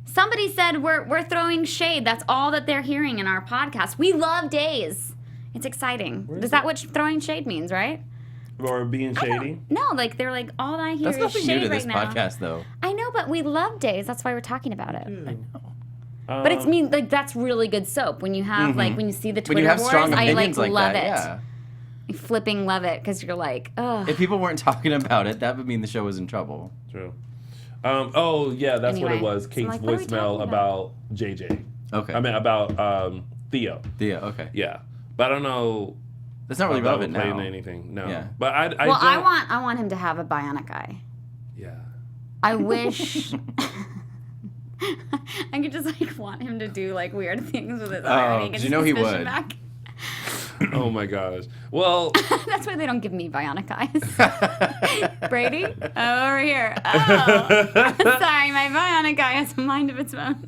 Somebody said we're throwing shade. That's all that they're hearing in our podcast. We love days. It's exciting. Is that what throwing shade means, right? Or being shady? No, like they're like all I hear That's is shade nothing new to right this now. podcast, though. I know, but we love days. That's why we're talking about it. I know. But it's like that's really good soap. When you have like when you see the Twitter when you have wars, strong I opinions like love that, it. Yeah. I flipping love it because you're like, ugh. If people weren't talking about it, that would mean the show was in trouble. True. That's what it was. Kate's like, what are we voicemail talking about JJ. Okay. I mean, about Theo. Theo, okay. Yeah. But I don't know. That's not really relevant now. Playing anything. No. Yeah. But I want him to have a bionic eye. Yeah. I wish I could just like want him to do like weird things with his eye when he gets his vision back. Oh my gosh. Well, that's why they don't give me bionic eyes. Brady, over here. Oh, sorry, my bionic eye has a mind of its own.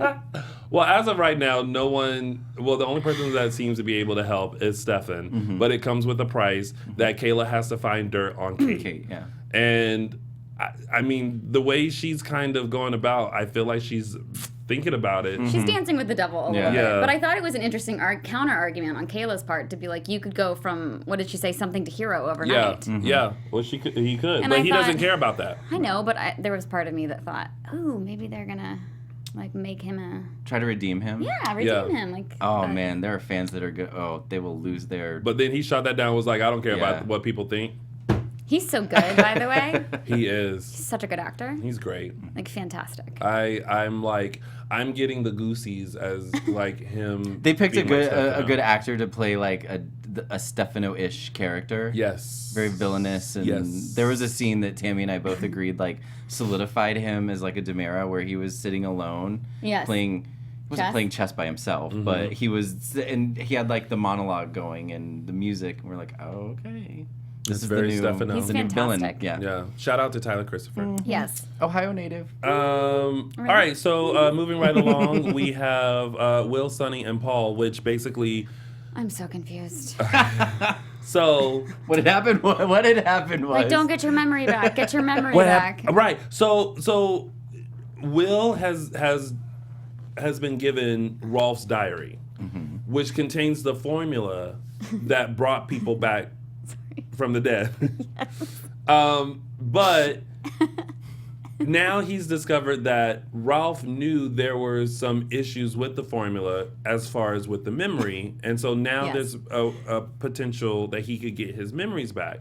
Well, as of right now, no one. Well, the only person that seems to be able to help is Stefan, but it comes with a price that Kayla has to find dirt on Kate. Kate, yeah. And I mean, the way she's kind of going about, I feel like she's thinking about it. She's dancing with the devil a little bit. Yeah. But I thought it was an interesting counter argument on Kayla's part to be like, you could go from, what did she say, something to hero overnight. Yeah. Well, he could, and but he doesn't care about that. I know, but there was part of me that thought, ooh, maybe they're gonna like make him try to redeem him. Yeah, redeem him. Like. Oh man, there are fans that are good. Oh, they will lose their. But then he shot that down. Was like, I don't care about what people think. He's so good, by the way. He is. He's such a good actor. He's great. Like, fantastic. I'm getting the goosies as like him. They picked a good actor to play like a Stefano-ish character. Yes. Very villainous, and there was a scene that Tammy and I both agreed like solidified him as like a Demera, where he was sitting alone, playing. He wasn't playing chess by himself, but he was, and he had like the monologue going and the music, and we're like, oh, okay. This is very the new, Stefano. He's the new villain. fantastic. Yeah. Shout out to Tyler Christopher. Yes. Ohio native. All right, so moving right along, we have Will, Sonny, and Paul, which basically... I'm so confused. So... What had happened was... Like, don't get your memory back. Get your memory back. Right. So Will has been given Rolf's diary, which contains the formula that brought people back from the dead. But now he's discovered that Ralph knew there were some issues with the formula as far as with the memory, and so now there's a potential that he could get his memories back.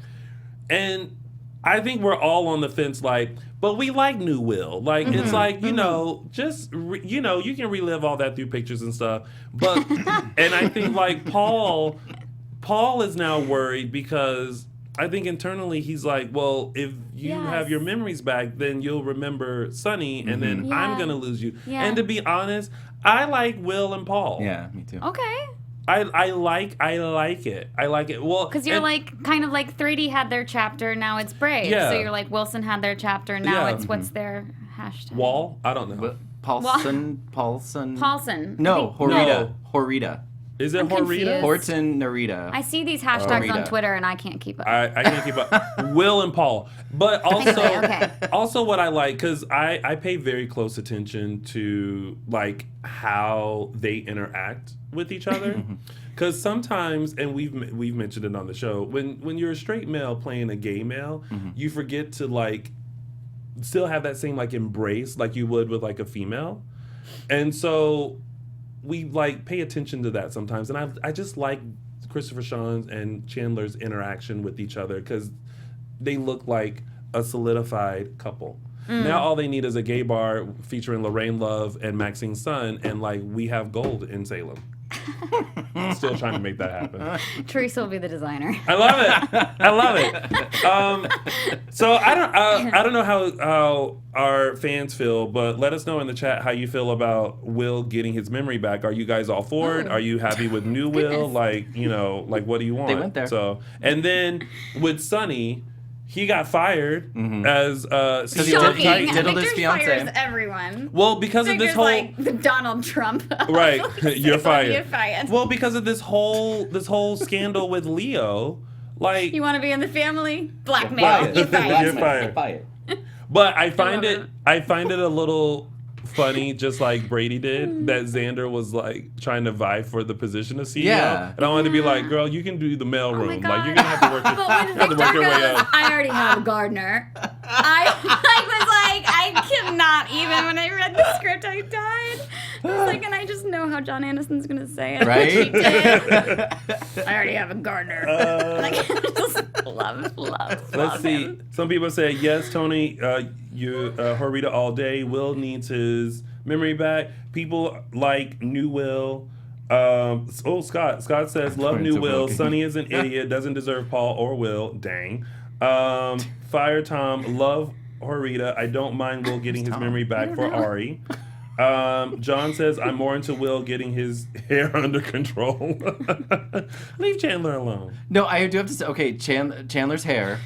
And I think we're all on the fence, like, but we like new Will. Like, it's like, you know, just, you can relive all that through pictures and stuff. But, and I think, like, Paul is now worried because I think internally he's like, well, if you have your memories back, then you'll remember Sonny, and then I'm going to lose you. Yeah. And to be honest, I like Will and Paul. Yeah, me too. Okay. I like it. I like it. Well, because you're like kind of like 3D had their chapter, now it's Brave. Yeah. So you're like Wilson had their chapter, now it's what's their hashtag? Wall? I don't know. Paulson. No, Horita. Is it I'm Horita? confused. Horton Narita. I see these hashtags on Horita. Twitter and I can't keep up. I can't keep up. Will and Paul. But also, Okay. also what I like, because I pay very close attention to like how they interact with each other. Because sometimes, and we've mentioned it on the show, when you're a straight male playing a gay male, you forget to like still have that same like embrace like you would with like a female. And so we like pay attention to that sometimes, and I just like Christopher Sean's and Chandler's interaction with each other because they look like a solidified couple. Now all they need is a gay bar featuring Lorraine Love and Maxine Sun, and like we have gold in Salem. I'm still trying to make that happen. Teresa will be the designer. I love it. So I don't know how our fans feel, but let us know in the chat how you feel about Will getting his memory back. Are you guys all for it? Are you happy with new Will? Like, like what do you want? They went there. So, and then with Sonny, he got fired as Shocking. diddled his Victor fiance. fires everyone. Well, because of this Victor's whole like the Donald Trump. right, you're fired. You're fired. Well, because of this whole scandal with Leo, like You want to be in the family? Blackmail. You're fired. You're fired. But I find it a little funny, just like Brady did, that Xander was like trying to vie for the position of CEO. Yeah. And I wanted to be like, girl, you can do the mail Oh my room. God. Like you're gonna have to work But when have to work your way Victor goes, up. I already have a gardener. I cannot even. When I read the script, I died. I was like, and I just know how John Anderson's gonna say it. Right? She did. I already have a gardener. Like, I just love Let's see. him. Some people say yes, Tony. Horita all day. Will needs his memory back. People like new Will. Scott. Scott says love new Will. Sonny is an idiot. Doesn't deserve Paul or Will. Dang. Fire Tom. Love Horita. I don't mind Will getting his memory back for Ari. John says I'm more into Will getting his hair under control. Leave Chandler alone. No, I do have to say, okay, Chandler's hair,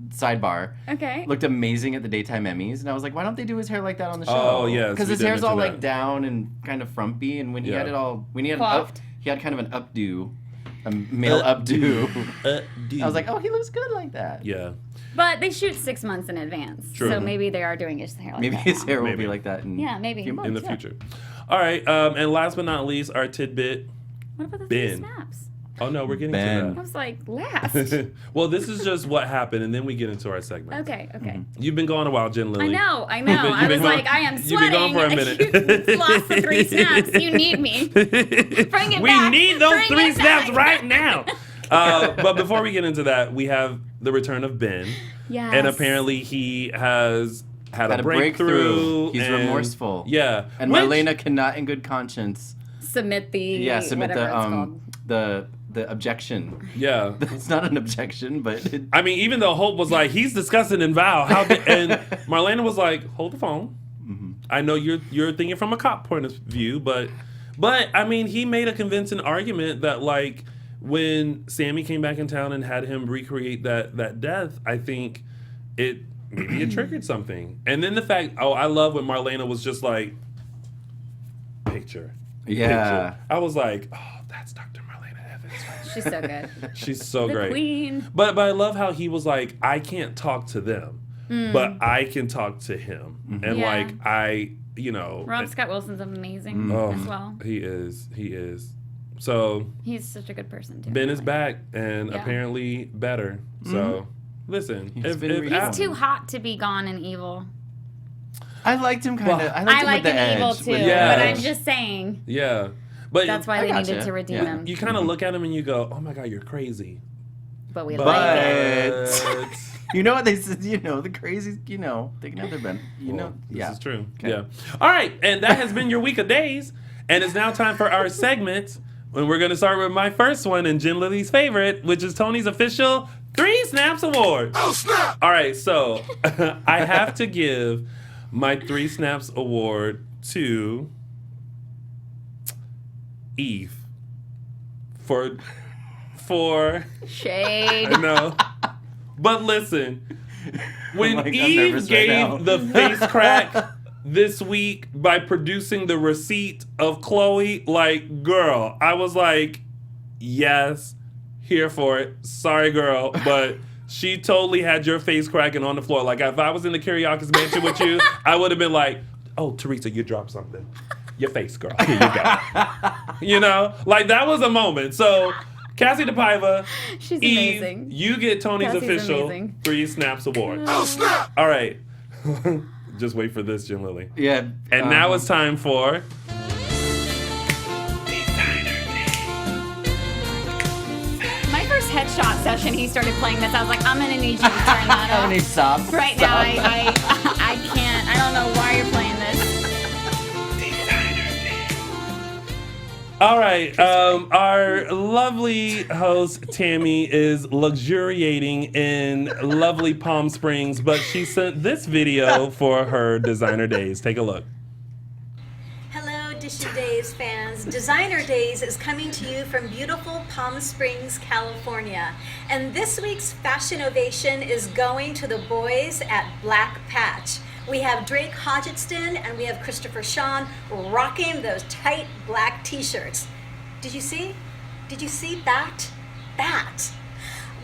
sidebar, Okay. looked amazing at the daytime Emmys, and I was like, why don't they do his hair like that on the show? Oh, yes, because we his did hair's all mention like that. down and kind of frumpy, and when he had it all, when he had Coiffed. he had kind of an updo, a male updo. Dude. I was like, oh, he looks good like that. Yeah. But they shoot 6 months in advance. True. So maybe they are doing his hair like Maybe that his now. hair will Maybe. be like that in Yeah, maybe. a few months. In the future. All right. And last but not least, our tidbit. What about the Ben. 3 snaps? Oh, no, we're getting Ben. I to was like, last. that. Well, this is just what happened, and then we get into our segment. Okay. You've been gone a while, Jen Lilley. I know. You've been I was gone- like, I am you've been gone sweating. for a minute. You lost the 3 snaps. You need me. Bring it We back. need those Bring 3 it snaps back. right now. But before we get into that, we have the return of Ben. Yes. And apparently he has had a Had breakthrough. He's and- remorseful. Yeah. And Which- Marlena cannot, in good conscience, Submit the submit whatever it's called. the objection. Yeah. It's not an objection, but I mean, even though Hope was like, he's disgusting and vile. And Marlena was like, hold the phone. I know you're thinking from a cop point of view, but I mean, he made a convincing argument that like when Sammy came back in town and had him recreate that death, I think maybe it triggered something. And then the fact, I love when Marlena was just like, picture. yeah. Picture. I was like, oh, that's Dr. Marlena Evans. She's so good. She's so The great. queen. But I love how he was like, I can't talk to them, but I can talk to him. And Yeah. like Rob Scott Wilson's amazing oh, as well. He is. So He's such a good person too. Ben is really. back and Yeah. apparently better. So listen, He's if, been if reformed. He's too hot to be gone and evil. I liked him kind of. Well, I I liked him like with the him evil edge. too, Yeah. but I'm just saying yeah, but that's why I they gotcha. needed to redeem Yeah. him. you kind of look at him and you go, oh my God, you're crazy. But we But like it. You know what they said? You know the crazies. You know they can have their Ben. You know, This yeah. is true. Okay. Yeah. All right, and that has been your week of days, and it's now time for our segment. When we're going to start with my first one and Jen Lilley's favorite, which is Tony's official 3 Snaps Award. Oh, snap! All right, so I have to give my 3 Snaps Award to Eve for Shade. no. But listen, when I'm Eve nervous right now. gave the face crack this week by producing the receipt of Chloe. Like, girl, I was like, yes, here for it. Sorry, girl, but she totally had your face cracking on the floor. Like, if I was in the karaoke mansion with you, I would have been like, oh, Teresa, you dropped something. Your face, girl. Here you go. You know? Like, that was a moment. So, Cassie DePaiva, She's Eve, amazing. you get Tony's Cassie's official amazing. 3 Snaps Award. Oh, snap! All right. Just wait for this, Jen Lilley. Yeah. And now it's time for... My first headshot session, he started playing this. I was like, I'm gonna need you to turn that How off. many stops? Right now, I can't. I don't know why you're playing this. All right, our lovely host Tammy is luxuriating in lovely Palm Springs, but she sent this video for her Designer Days. Take a look. Hello, Edition Days fans. Designer Days is coming to you from beautiful Palm Springs, California. And this week's fashion ovation is going to the boys at Black Patch. We have Drake Hodgetston and we have Christopher Sean rocking those tight black t-shirts. Did you see? Did you see that? That.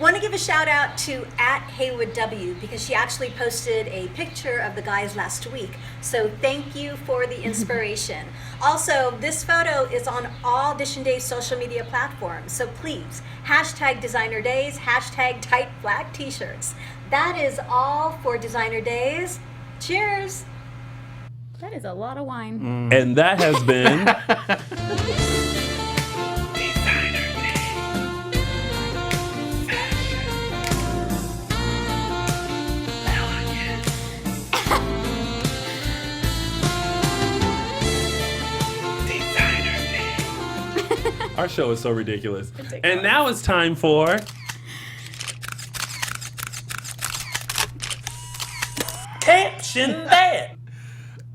Want to give a shout out to @HeywoodW because she actually posted a picture of the guys last week. So thank you for the inspiration. Also, this photo is on all Edition Days social media platforms. So please, #Designer Days, #tight black t-shirts. That is all for Designer Days. Cheers. That is a lot of wine. And that has been... Our show is so ridiculous. And now it's time for... Caption that!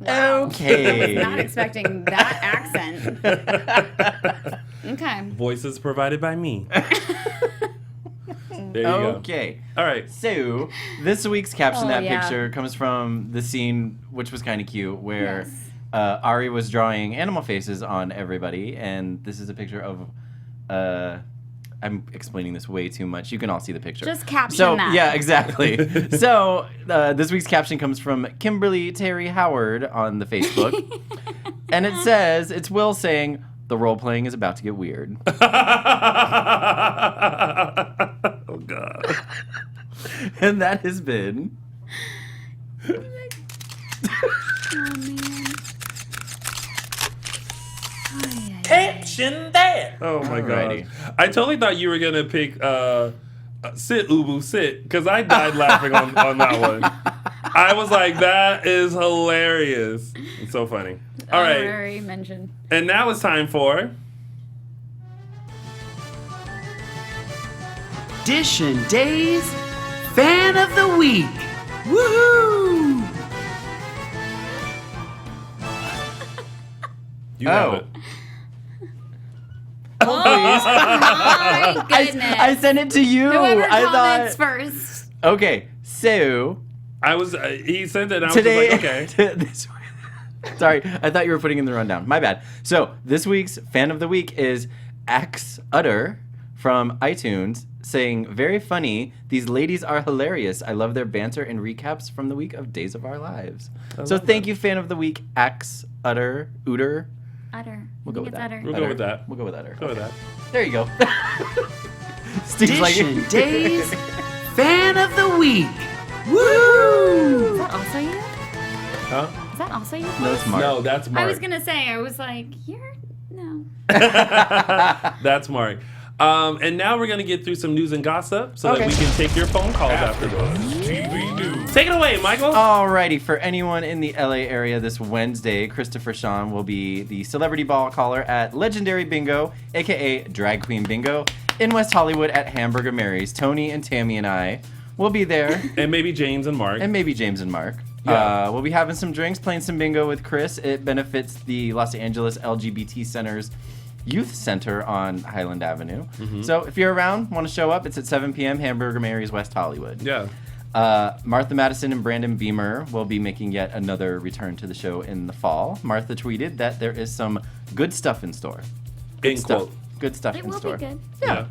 Okay. I was not expecting that accent. Okay. Voices provided by me. There you go. Okay. All right. So, this week's caption Oh, that yeah. picture comes from the scene, which was kind of cute, where Yes. Ari was drawing animal faces on everybody, and this is a picture of. I'm explaining this way too much. You can all see the picture. Just caption so, that. Yeah, exactly. So, this week's caption comes from Kimberly Terry Howard on the Facebook, and it says, it's Will saying, "The role playing is about to get weird." Oh, God. And that has been. Oh, man. Caption that! Oh, my Alrighty. God. I totally thought you were going to pick Sit, Ubu, Sit, because I died laughing on that one. I was like, that is hilarious. It's so funny. All right. Honorary mention. And now it's time for... Edition Days Fan of the Week. Woohoo! You have Oh. it. Oh, my goodness. I sent it to you. Whoever I comments thought. first. Okay, so I was, he sent it, and I was today. just like, okay. Sorry, I thought you were putting in the rundown. My bad. So this week's fan of the week is Axe Utter from iTunes, saying, "Very funny. These ladies are hilarious. I love their banter and recaps from the week of Days of Our Lives." So thank you, fan of the week, Axe Utter. Utter. We'll go with that. We'll go with that. We'll go with Utter. Go with that. There you go. Steve's like, Edition Days Fan of the Week. Woo! Is that also you? Huh? Is that also you? no, it's Mark. No, that's Mark. I was gonna say. I was like, you're no. That's Mark. And now we're going to get through some news and gossip so that we can take your phone calls afterwards. TV News. Take it away, Michael. Alrighty, for anyone in the LA area this Wednesday, Christopher Sean will be the celebrity ball caller at Legendary Bingo, aka Drag Queen Bingo, in West Hollywood at Hamburger Mary's. Tony and Tammy and I will be there. And maybe James and Mark. And maybe James and Mark. Yeah. We'll be having some drinks, playing some bingo with Chris. It benefits the Los Angeles LGBT Center's Youth Center on Highland Avenue. So if you're around, want to show up, it's at 7 p.m. Hamburger Mary's, West Hollywood. Yeah. Martha Madison and Brandon Beamer will be making yet another return to the show in the fall. Martha tweeted that there is some good stuff in store. Good stuff It in will store. be good. Yeah.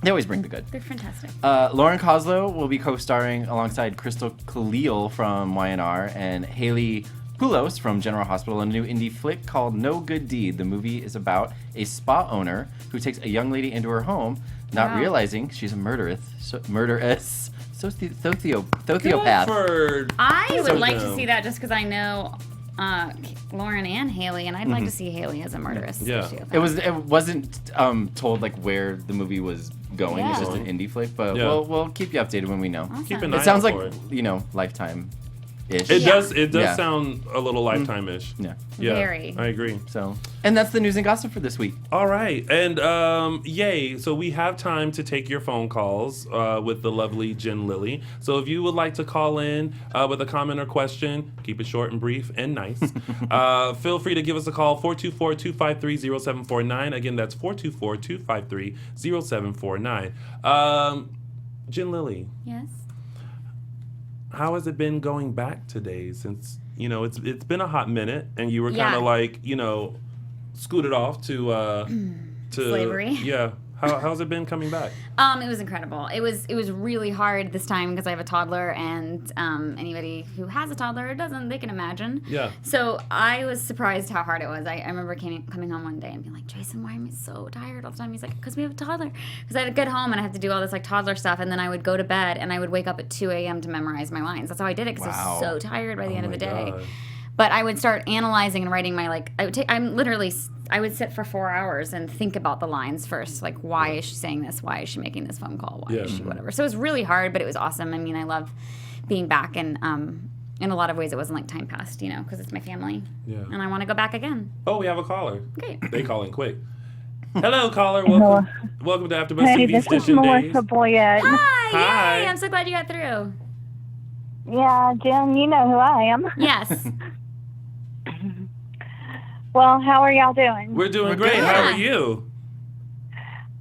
They always bring the good. They're fantastic. Lauren Koslow will be co-starring alongside Crystal Khalil from YNR and Haley Poulos from General Hospital in a new indie flick called No Good Deed. The movie is about a spa owner who takes a young lady into her home, not realizing she's a murderous sociopath. I would like to see that just because I know Lauren and Haley, and I'd like to see Haley as a murderous sociopath. It wasn't told like where the movie was going. It's just an indie flick, but we'll keep you updated when we know. Awesome. Keep an eye It sounds out like for it. Lifetime-ish. It does sound a little Lifetime-ish. Yeah. Very. I agree. So, and that's the news and gossip for this week. All right, and yay! So we have time to take your phone calls with the lovely Jen Lilley. So if you would like to call in with a comment or question, keep it short and brief and nice. Feel free to give us a call 424-253-0749. Again, that's 424-253-0749. Jen Lilley. Yes. How has it been going back today since, it's been a hot minute and you were kind of like, scooted off to slavery? Yeah. How's it been coming back? It was incredible. It was really hard this time because I have a toddler, and anybody who has a toddler or doesn't, they can imagine. Yeah. So I was surprised how hard it was. I remember coming home one day and being like, Jason, why am I so tired all the time? He's like, because we have a toddler. Because I had to get home and I had to do all this like toddler stuff, and then I would go to bed and I would wake up at 2 a.m. to memorize my lines. That's how I did it because I was so tired by the end of the day. God. But I would start analyzing and writing my I would sit for 4 hours and think about the lines first. Like, why is she saying this? Why is she making this phone call? Why is she whatever? So it was really hard, but it was awesome. I mean, I love being back, and in a lot of ways it wasn't like time passed, because it's my family. Yeah. And I want to go back again. Oh, we have a caller. Okay. They call in quick. Hello, caller. Welcome to AfterBuzz Hey, TV's this is Edition Melissa Days. Boyette. Hi. Yay. I'm so glad you got through. Yeah, Jen, you know who I am. Yes. Well, how are y'all doing? We're doing great. good. How are you?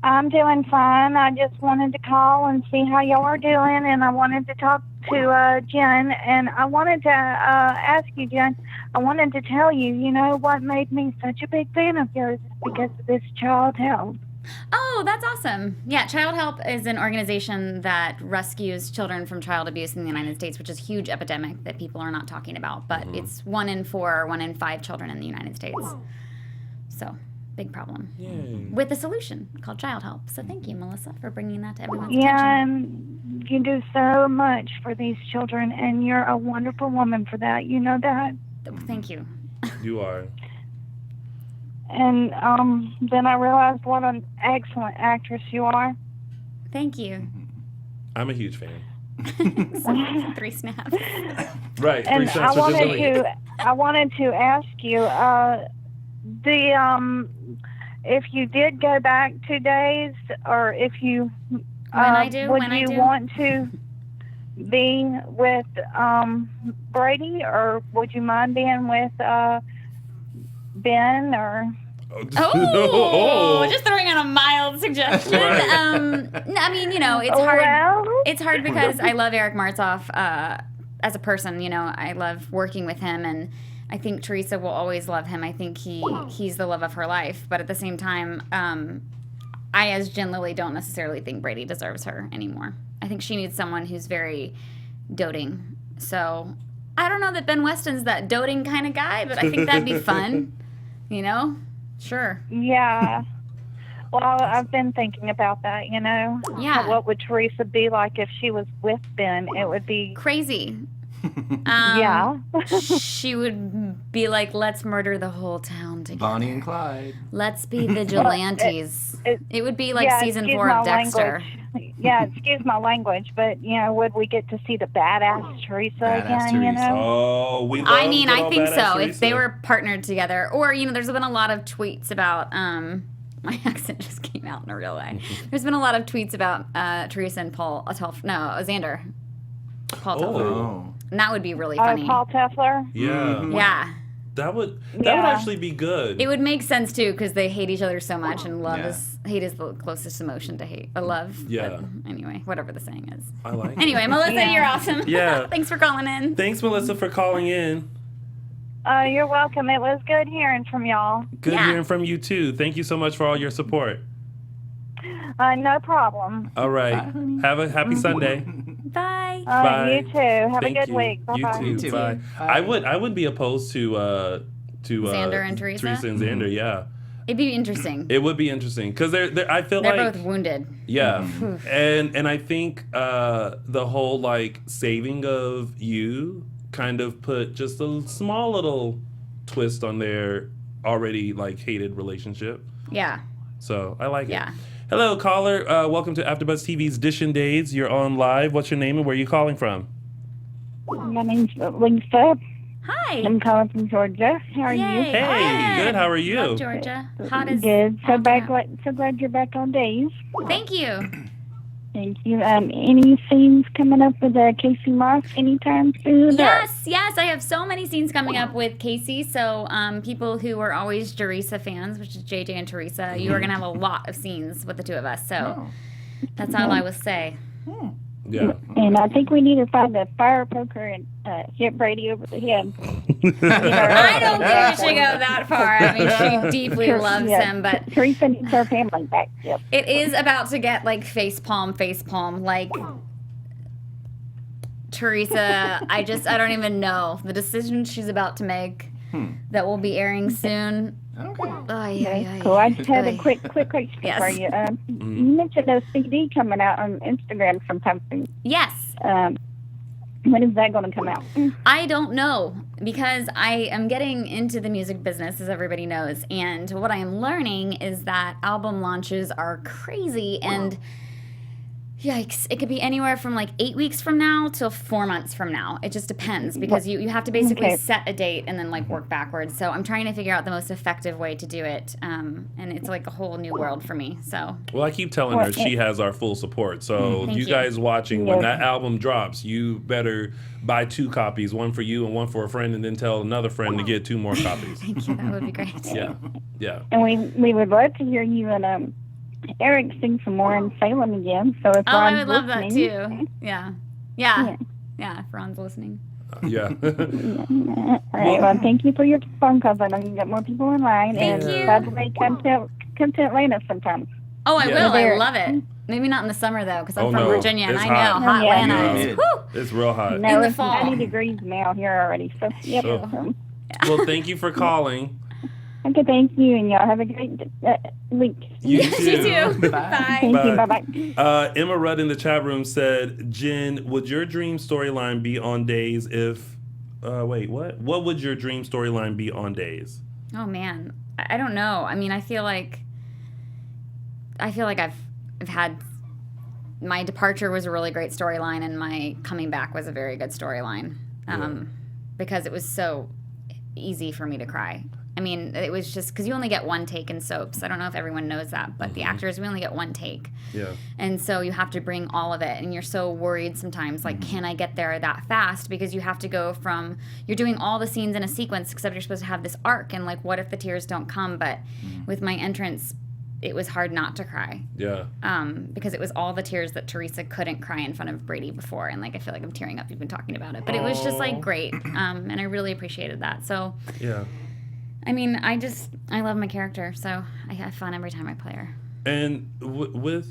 I'm doing fine. I just wanted to call and see how y'all are doing, and I wanted to talk to Jen, and I wanted to ask you, Jen, I wanted to tell you, what made me such a big fan of yours is because of this Child Help. Oh, that's awesome. Yeah, Child Help is an organization that rescues children from child abuse in the United States, which is a huge epidemic that people are not talking about. But it's 1 in 4 or 1 in 5 children in the United States. So, big problem. Yay. With a solution called Child Help. So thank you, Melissa, for bringing that to everyone's Yeah, attention. and you do so much for these children, and you're a wonderful woman for that. You know that? Thank you. You are. And then I realized what an excellent actress you are. Thank you. I'm a huge fan. 3 snaps. Right. And 3 cents for Jen Lilley. I wanted to ask you, if you did go back 2 days, or if you would you want to be with Brady, or would you mind being with Ben, or? Oh, just throwing out a mild suggestion. Right. No, I mean, it's hard. Well. It's hard because I love Eric Martzoff as a person. I love working with him, and I think Teresa will always love him. I think he's the love of her life. But at the same time, I, as Jen Lilley, don't necessarily think Brady deserves her anymore. I think she needs someone who's very doting. So I don't know that Ben Weston's that doting kind of guy, but I think that'd be fun. Sure. Yeah. Well, I've been thinking about that, Yeah. What would Teresa be like if she was with Ben? It would be crazy. Yeah. She would be like, let's murder the whole town together. Bonnie and Clyde. Let's be vigilantes. It would be like season 4 of Dexter. Yeah, excuse my language, but, would we get to see the badass Teresa again, Oh, we love I mean, good I old think badass so. Teresa. If they were partnered together. Or, there's been a lot of tweets about, my accent just came out in a real way. There's been a lot of tweets about Teresa and Xander. Paul Telfer. Oh. And that would be really funny. Paul Tefler? Yeah. Yeah. That would actually be good. It would make sense too because they hate each other so much, and hate is the closest emotion to hate. Love. Yeah. But anyway, whatever the saying is. I like. Anyway, Melissa, you're awesome. Yeah. Thanks for calling in. Thanks, Melissa, for calling in. You're welcome. It was good hearing from y'all. Good hearing from you too. Thank you so much for all your support. No problem. All right. Have a happy Sunday. Bye. Bye. You too. Have Thank a good you. week. Bye-bye. You too. Bye. I would be opposed to Xander and Teresa? Teresa and Xander, yeah. It'd be interesting. It would be interesting because I feel They're like both wounded. Yeah, and I think the whole like saving of you kind of put just a small little twist on their already like hated relationship. Yeah. So I like it. Yeah. Hello, caller. Welcome to AfterBuzz TV's Dishin' Days. You're on live. What's your name and where are you calling from? My name's Lisa. Hi. I'm calling from Georgia. How are you? Hey, good. How are you? Love Georgia. Hot as Good. So glad you're back on days. Thank you. Thank you. Any scenes coming up with Casey Moss anytime soon? Yes. I have so many scenes coming up with Casey. So people who are always Teresa fans, which is JJ and Teresa, you are going to have a lot of scenes with the two of us. So that's all I will say. Yeah. And I think we need to find a fire poker and hit Brady over the head. I don't think we should go that far. I mean, she deeply loves him, but Teresa needs her family back. Yep. It is about to get like face palm. Like Teresa, I don't even know the decision she's about to make that will be airing soon. Okay. Cool. I just had a quick question for you. You mentioned a CD coming out on Instagram sometime soon. Yes. When is that going to come out? I don't know because I am getting into the music business, as everybody knows, and what I am learning is that album launches are crazy and yikes, it could be anywhere from like 8 weeks from now till 4 months from now. It just depends because you have to basically set a date and then like work backwards. So I'm trying to figure out the most effective way to do it. And it's like a whole new world for me. So Well, I keep telling her she has our full support. So Thank you guys watching, when that album drops, you better buy 2 copies, one for you and one for a friend, and then tell another friend to get 2 more copies. Thank you. That would be great. Yeah. And we would love to hear you and Eric sing some more in Salem again. So if I Ron's would love that listening, too. Yeah, if Ron's listening. Yeah. All right. Well, thank you for your phone calls. I know you got more people in line. Thank and you. By the way, come to Atlanta sometime. Oh, I will. I There. love it. Maybe not in the summer though, because I'm Oh, from no. Virginia and It's I hot. know hot Yeah. Atlanta is. Yeah. Whew. It's real hot. No, the it's fall. 90 degrees now here already. So, yep. Oh. Well, thank you for calling. Okay, thank you, and y'all have a great week. You Yes, you too. Bye. Thank you. Bye. Bye-bye. Emma Rudd in the chat room said, Jen, would your dream storyline be on days if... wait, what? What would your dream storyline be on days? Oh man, I don't know. I mean, I feel like I've had my departure was a really great storyline, and my coming back was a very good storyline, because it was so easy for me to cry. I mean, it was just because you only get one take in soaps. I don't know if everyone knows that, but the actors, we only get one take. Yeah. And so you have to bring all of it, and you're so worried sometimes, like, can I get there that fast? Because you have to go from, you're doing all the scenes in a sequence, except you're supposed to have this arc, and like, what if the tears don't come? But with my entrance, it was hard not to cry. Yeah. Because it was all the tears that Teresa couldn't cry in front of Brady before, and like, I feel like I'm tearing up even talking about it. But it was just like great, and I really appreciated that. So Yeah. I mean, I love my character, so I have fun every time I play her. And with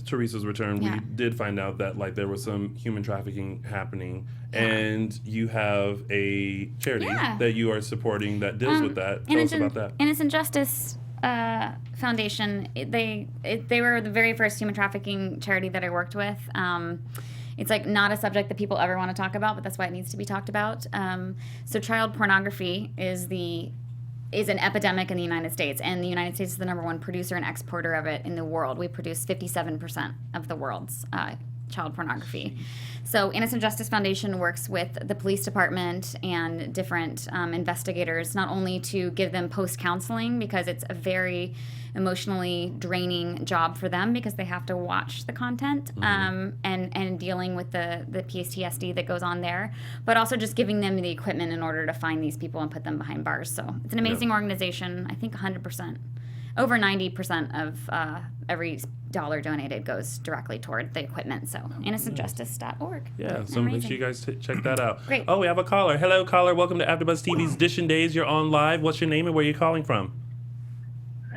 Teresa's return, we did find out that like there was some human trafficking happening, and you have a charity that you are supporting that deals with that. Tell us about that. Innocent Justice Foundation. They were the very first human trafficking charity that I worked with. It's like not a subject that people ever want to talk about, but that's why it needs to be talked about. So child pornography is an epidemic in the United States, and the United States is the #1 producer and exporter of it in the world. We produce 57% of the world's child pornography. So Innocent Justice Foundation works with the police department and different investigators, not only to give them post-counseling, because it's a very emotionally draining job for them because they have to watch the content and dealing with the PTSD that goes on there, but also just giving them the equipment in order to find these people and put them behind bars. So it's an amazing organization. I think 100%. Over 90% of every dollar donated goes directly toward the equipment. So innocentjustice.org. Yeah, so make sure you guys check that out. Great. Oh, we have a caller. Hello, caller. Welcome to AfterBuzz TV's Dishing Days. You're on live. What's your name and where are you calling from?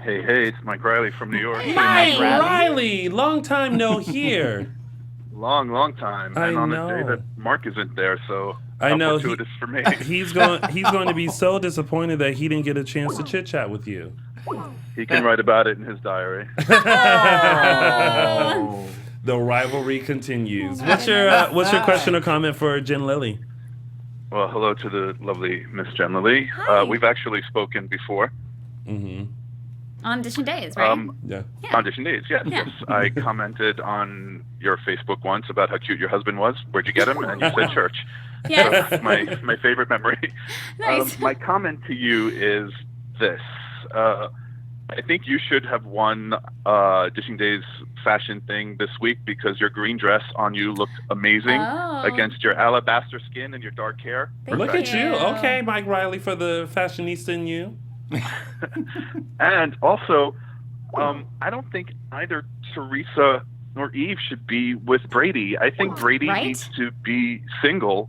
Hey, it's Mike Riley from New York. Mike Riley. Long time no hear. Long time. I and on know. a day that Mark isn't there, so I know fortuitous for me. He's going to be so disappointed that he didn't get a chance to chit chat with you. He can write about it in his diary. The rivalry continues. What's your question or comment for Jen Lilley? Well, hello to the lovely Miss Jen Lilley. We've actually spoken before. On Dishing Days, right? Yeah. On Dishing Days, yes. I commented on your Facebook once about how cute your husband was. Where'd you get him? And you said church. Yes. So my favorite memory. Nice. My comment to you is this. I think you should have won Dishing Days fashion thing this week because your green dress on you looked amazing against your alabaster skin and your dark hair. Look at you. Okay, Mike Riley for the fashionista in you. And also, I don't think either Teresa nor Eve should be with Brady. I think Brady needs to be single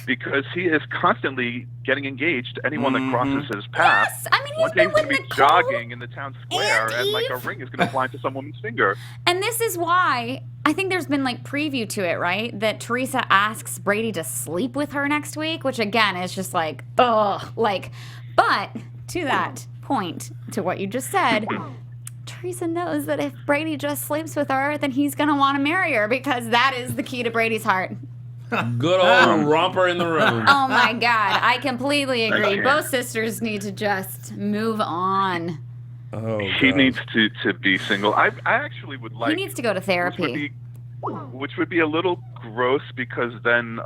because he is constantly getting engaged to anyone that crosses his path. Yes, I mean, One day he's going to be jogging in the town square and like a ring is going to fly into some woman's finger. And this is why I think there's been like preview to it, right? That Teresa asks Brady to sleep with her next week, which again is just like, ugh. Like, but to that point, to what you just said, Teresa knows that if Brady just sleeps with her, then he's going to want to marry her because that is the key to Brady's heart. Good old romper in the room. Oh my God. I completely agree. Both sisters need to just move on. Oh, he needs to be single. I actually would like... He needs to go to therapy. Which would be a little gross because then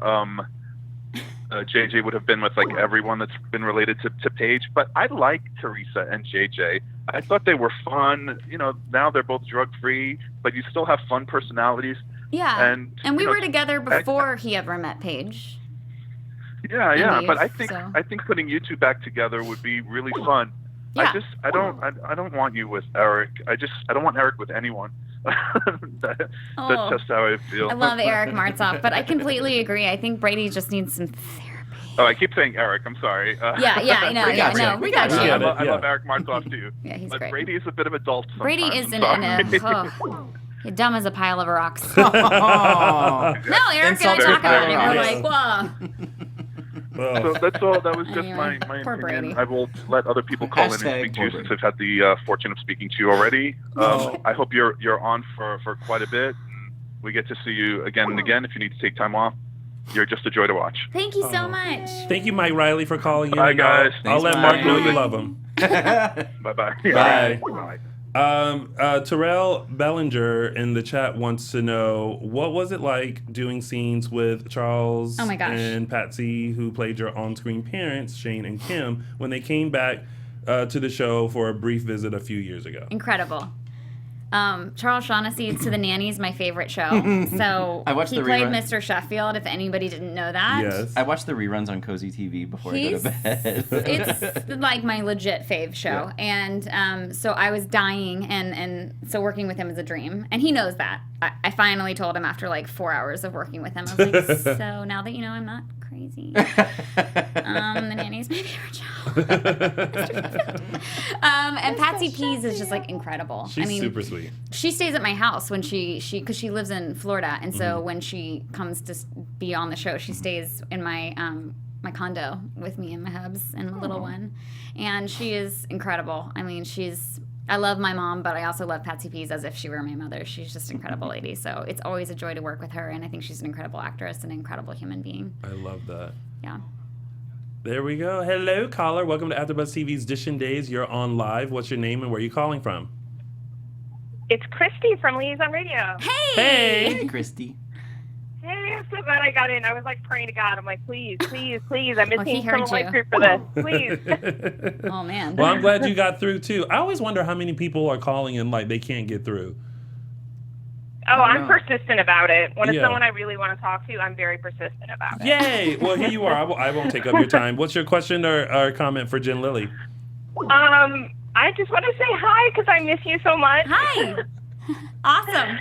JJ would have been with like everyone that's been related to Paige. But I like Teresa and JJ. I thought they were fun. You know, now they're both drug-free, but you still have fun personalities. Yeah, and we were together before he ever met Paige. Yeah, but I think putting you two back together would be really fun. Yeah. I don't want you with Eric. I don't want Eric with anyone. That's just how I feel. I love Eric Martzoff, but I completely agree. I think Brady just needs some therapy. Oh, I keep saying Eric. I'm sorry. I know. We got you. I love Eric Martzoff too. Yeah, he's but great. Brady is a bit of a dolt sometimes. Brady is you're dumb as a pile of rocks. No, Eric and I talk about it. We're like, whoa. So that's all. That was just my poor opinion. Brady. I will let other people call in and speak to you since I've had the fortune of speaking to you already. I hope you're on for quite a bit. We get to see you again and again. If you need to take time off, you're just a joy to watch. Thank you so much. Thank you, Mike Riley, for calling in. Bye, guys. I'll let Mark know you love him. Bye-bye. Bye. Terrell Bellinger in the chat wants to know, what was it like doing scenes with Charles and Patsy, who played your on-screen parents, Shane and Kim, when they came back to the show for a brief visit a few years ago? Incredible. Charles Shaughnessy to the Nanny is my favorite show. So he played Mr. Sheffield, if anybody didn't know that. Yes. I watched the reruns on Cozy TV before I go to bed. It's like my legit fave show. Yeah. And so I was dying, and so working with him is a dream. And he knows that. I finally told him after like 4 hours of working with him. I was like, so now that you know I'm not crazy, the Nanny's my favorite show. And Patsy Pease is just like incredible. She's super sweet. She stays at my house when because she lives in Florida, and so when she comes to be on the show, she stays in my my condo with me and my hubs and the little one, and she is incredible. I mean, I love my mom, but I also love Patsy Pease as if she were my mother. She's just an incredible lady. So it's always a joy to work with her, and I think she's an incredible actress and an incredible human being. I love that. Yeah. There we go. Hello, caller. Welcome to AfterBuzz TV's Dishing Days. You're on live. What's your name and where are you calling from? It's Christy from Leaves on Radio. Hey, Christy. I'm so glad I got in. I was like praying to God. I'm like, please, please, please. I'm missing heard some of my you. group for this. Please. Oh, man. Well, I'm glad you got through, too. I always wonder how many people are calling and, like, they can't get through. Oh, I'm persistent about it. When it's Yeah. someone I really want to talk to, I'm very persistent about it. Yay! Well, here you are. I won't take up your time. What's your question or comment for Jen Lilley? I just want to say hi because I miss you so much. Hi. Awesome.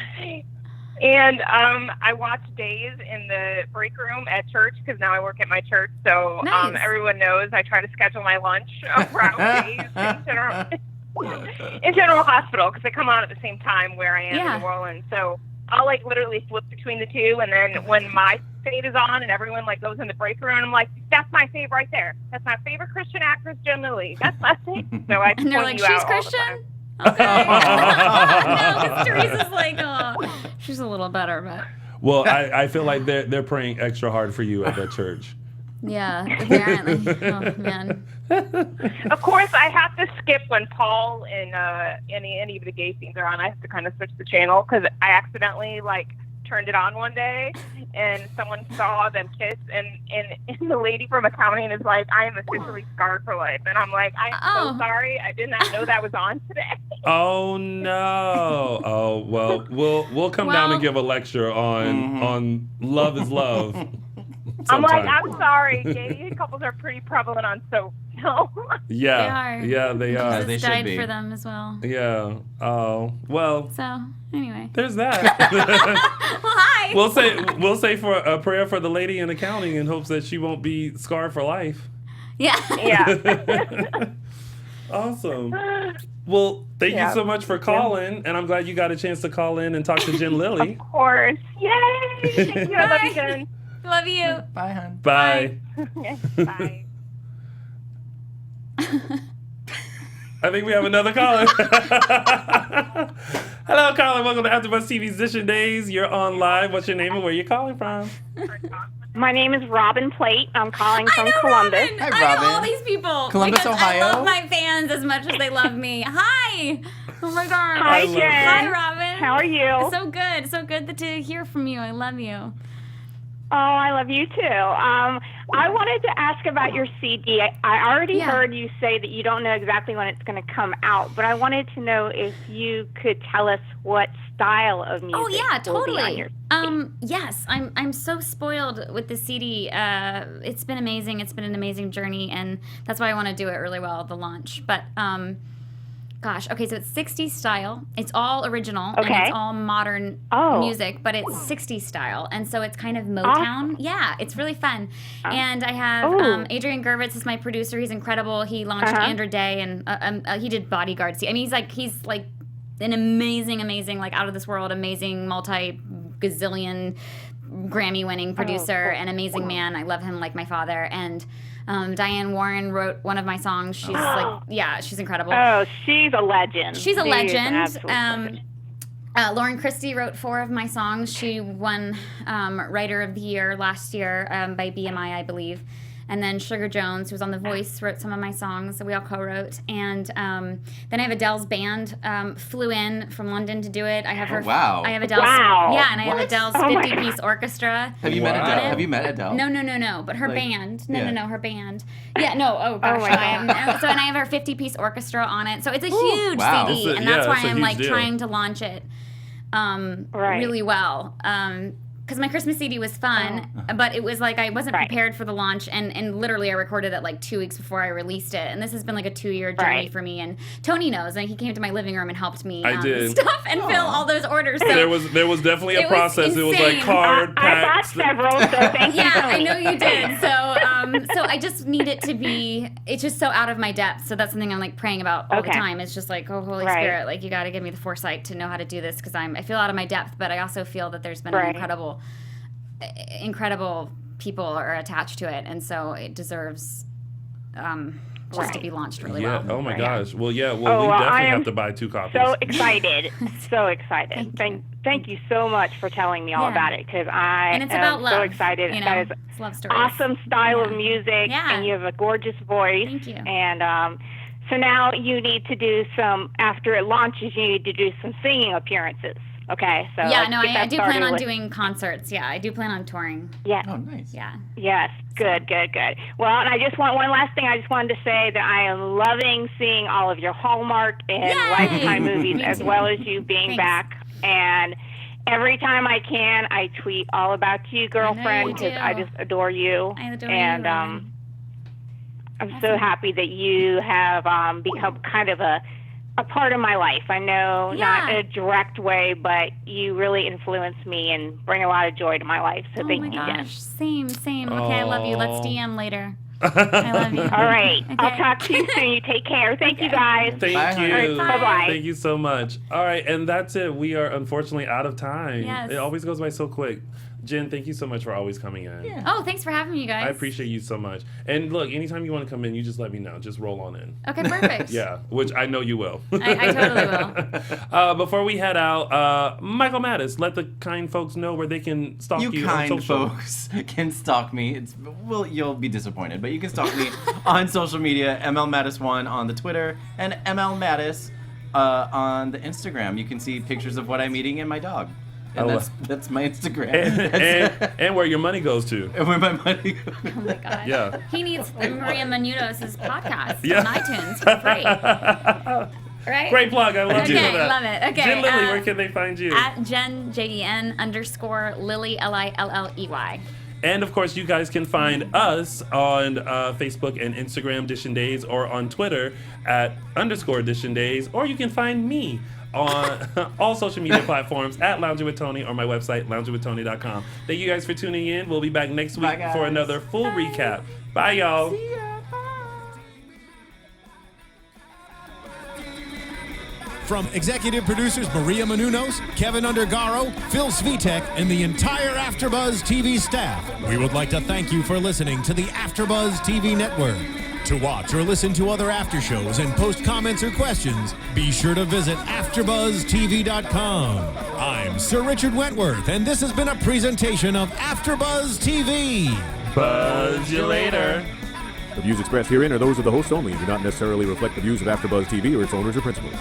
And I watch Days in the break room at church because now I work at my church. So Nice. everyone knows I try to schedule my lunch around Days in General Hospital because they come on at the same time where I am in New Orleans. So I'll like literally flip between the two, and then when my fade is on and everyone like goes in the break room, I'm like, that's my fave right there. That's my favorite Christian actress, Jen Lilley. That's my fave. So I And they're like, point you she's out all the Christian? time. Okay. No, because Teresa's like, oh, she's a little better, but Well, I feel like they're praying extra hard for you at that church. yeah, apparently. Oh, man. Of course, I have to skip when Paul and any of the gay scenes are on. I have to kind of switch the channel because I accidentally like turned it on one day and someone saw them kiss and the lady from accounting is like, I am officially scarred for life. And I'm like, I'm so sorry. I did not know that was on today. Oh no! Oh well, we'll come down and give a lecture on love is love. I'm like, sometime. I'm sorry. Gay couples are pretty prevalent on soap. No. Yeah, they are. Jesus died for them as well. Yeah. Oh well. So anyway, there's that. well, hi. We'll say for a prayer for the lady in accounting in hopes that she won't be scarred for life. Yeah. Yeah. Awesome. Well, thank you so much for calling, and I'm glad you got a chance to call in and talk to Jen Lilley. Of course. Yay! Thank you. I love you, Jen. Love you. Bye, hon. Bye. Bye. I think we have another caller. Hello, caller. Welcome to AfterBuzz TV's Edition Days. You're on live. What's your name and where you calling from? My name is Robin Plate. I'm calling from Columbus. Robin. I know all these people. Columbus, because Ohio? I love my fans as much as they love me. Hi. Oh my God. Hi, Jen. Hi, Robin. How are you? So good. So good to hear from you. I love you. Oh, I love you too. I wanted to ask about your CD. I already heard you say that you don't know exactly when it's going to come out, but I wanted to know if you could tell us what style of music. Oh yeah, will be on totally. your Yes, I'm so spoiled with the CD. It's been amazing. It's been an amazing journey, and that's why I want to do it really well at the launch. But gosh, okay, so it's 60s style. It's all original and it's all modern music, but it's 60s style, and so it's kind of Motown. Awesome. Yeah, it's really fun. And I have Adrian Gervitz is my producer. He's incredible. He launched Andra Day, and he did Bodyguard. I mean, he's like an amazing, like out of this world, amazing multi-gazillion Grammy-winning producer and amazing man. I love him like my father. And Diane Warren wrote one of my songs. She's she's incredible. Oh, she's a legend. She's a legend. Absolutely. Lauren Christie wrote 4 of my songs. She won Writer of the Year last year by BMI, I believe. And then Sugar Jones, who was on The Voice, wrote some of my songs that we all co-wrote. And then I have Adele's band flew in from London to do it. I have her. Wow. I have Adele's. Wow. Yeah, and I have What? Adele's Oh my 50-piece orchestra. Have you met Adele? Have you met Adele? No. But her band. No, her band. Yeah, no. Oh Oh gosh, my I am. So and I have her 50-piece orchestra on it. So it's a huge Wow. CD, It's a- and that's yeah, why it's a I'm huge like deal. trying to launch it really well. Because my Christmas CD was fun, but it was like I wasn't prepared for the launch, and literally I recorded it like 2 weeks before I released it, and this has been like a 2-year journey for me. And Tony knows, and he came to my living room and helped me stuff and fill all those orders. So There was definitely a process. It was like card I packs. bought several, so thank you. Yeah, I know you did. So I just need it to be. It's just so out of my depth. So that's something I'm like praying about all the time. It's just like, oh, Holy Spirit, like you got to give me the foresight to know how to do this because I feel out of my depth, but I also feel that there's been an incredible people are attached to it, and so it deserves just to be launched really well. Oh my gosh. Well, yeah. Oh, Well, we well, definitely I am have to buy 2 copies. So excited. So excited. Thank you so much for telling me all about it, because I And it's am about love, so excited. you know, That is it's love stories. awesome style of music, and you have a gorgeous voice. Thank you. And so now you need to do some, after it launches, you need to do some singing appearances. Okay, so yeah, no, I do plan on doing concerts. Yeah, I do plan on touring. Yeah. Oh, nice. Yeah. Yes. Good. Well, and I just want one last thing. I just wanted to say that I am loving seeing all of your Hallmark and Lifetime movies, as well as you being back. And every time I can, I tweet all about you, girlfriend, because I just adore you. I adore and, you. I'm so happy that you have become kind of a part of my life. I know not in a direct way, but you really influence me and bring a lot of joy to my life. So thank you, Jen. Same. Okay, I love you. Let's DM later. I love you. All right. Okay. I'll talk to you soon. You take care. Thank you, guys. Thank you. Right, bye-bye. Thank you so much. All right, and that's it. We are unfortunately out of time. Yes. It always goes by so quick. Jen, thank you so much for always coming in. Yeah. Oh, thanks for having me, guys. I appreciate you so much. And look, anytime you want to come in, you just let me know. Just roll on in. Okay, perfect. Yeah, which I know you will. I totally will. Before we head out, Michael Mattis, let the kind folks know where they can stalk you. You kind on social. folks can stalk me. You'll be disappointed, but you can stalk me on social media. MLMattis1 on the Twitter and ML Mattis on the Instagram. You can see pictures of what I'm eating and my dog. And that's my Instagram. And where your money goes to. And where my money goes. Oh my God. Yeah. He needs Maria Menounos' podcast on iTunes for free. Right? Great plug. I love you for that. Love it. Okay. Jen Lilley, where can they find you? At Jen, JEN_Lilley, LILLEY. And of course, you guys can find us on Facebook and Instagram, Dishin Days, or on Twitter at _Dishin Days, or you can find me on all social media platforms at Lounging with Tony or my website, loungingwithtony.com. Thank you guys for tuning in. We'll be back next week for another full recap. Bye, y'all. See ya. From executive producers Maria Menounos, Kevin Undergaro, Phil Svitek, and the entire AfterBuzz TV staff, we would like to thank you for listening to the AfterBuzz TV network. To watch or listen to other after shows and post comments or questions, be sure to visit AfterBuzzTV.com. I'm Sir Richard Wentworth, and this has been a presentation of AfterBuzz TV. Buzz you later. The views expressed herein are those of the hosts only and do not necessarily reflect the views of AfterBuzz TV or its owners or principals.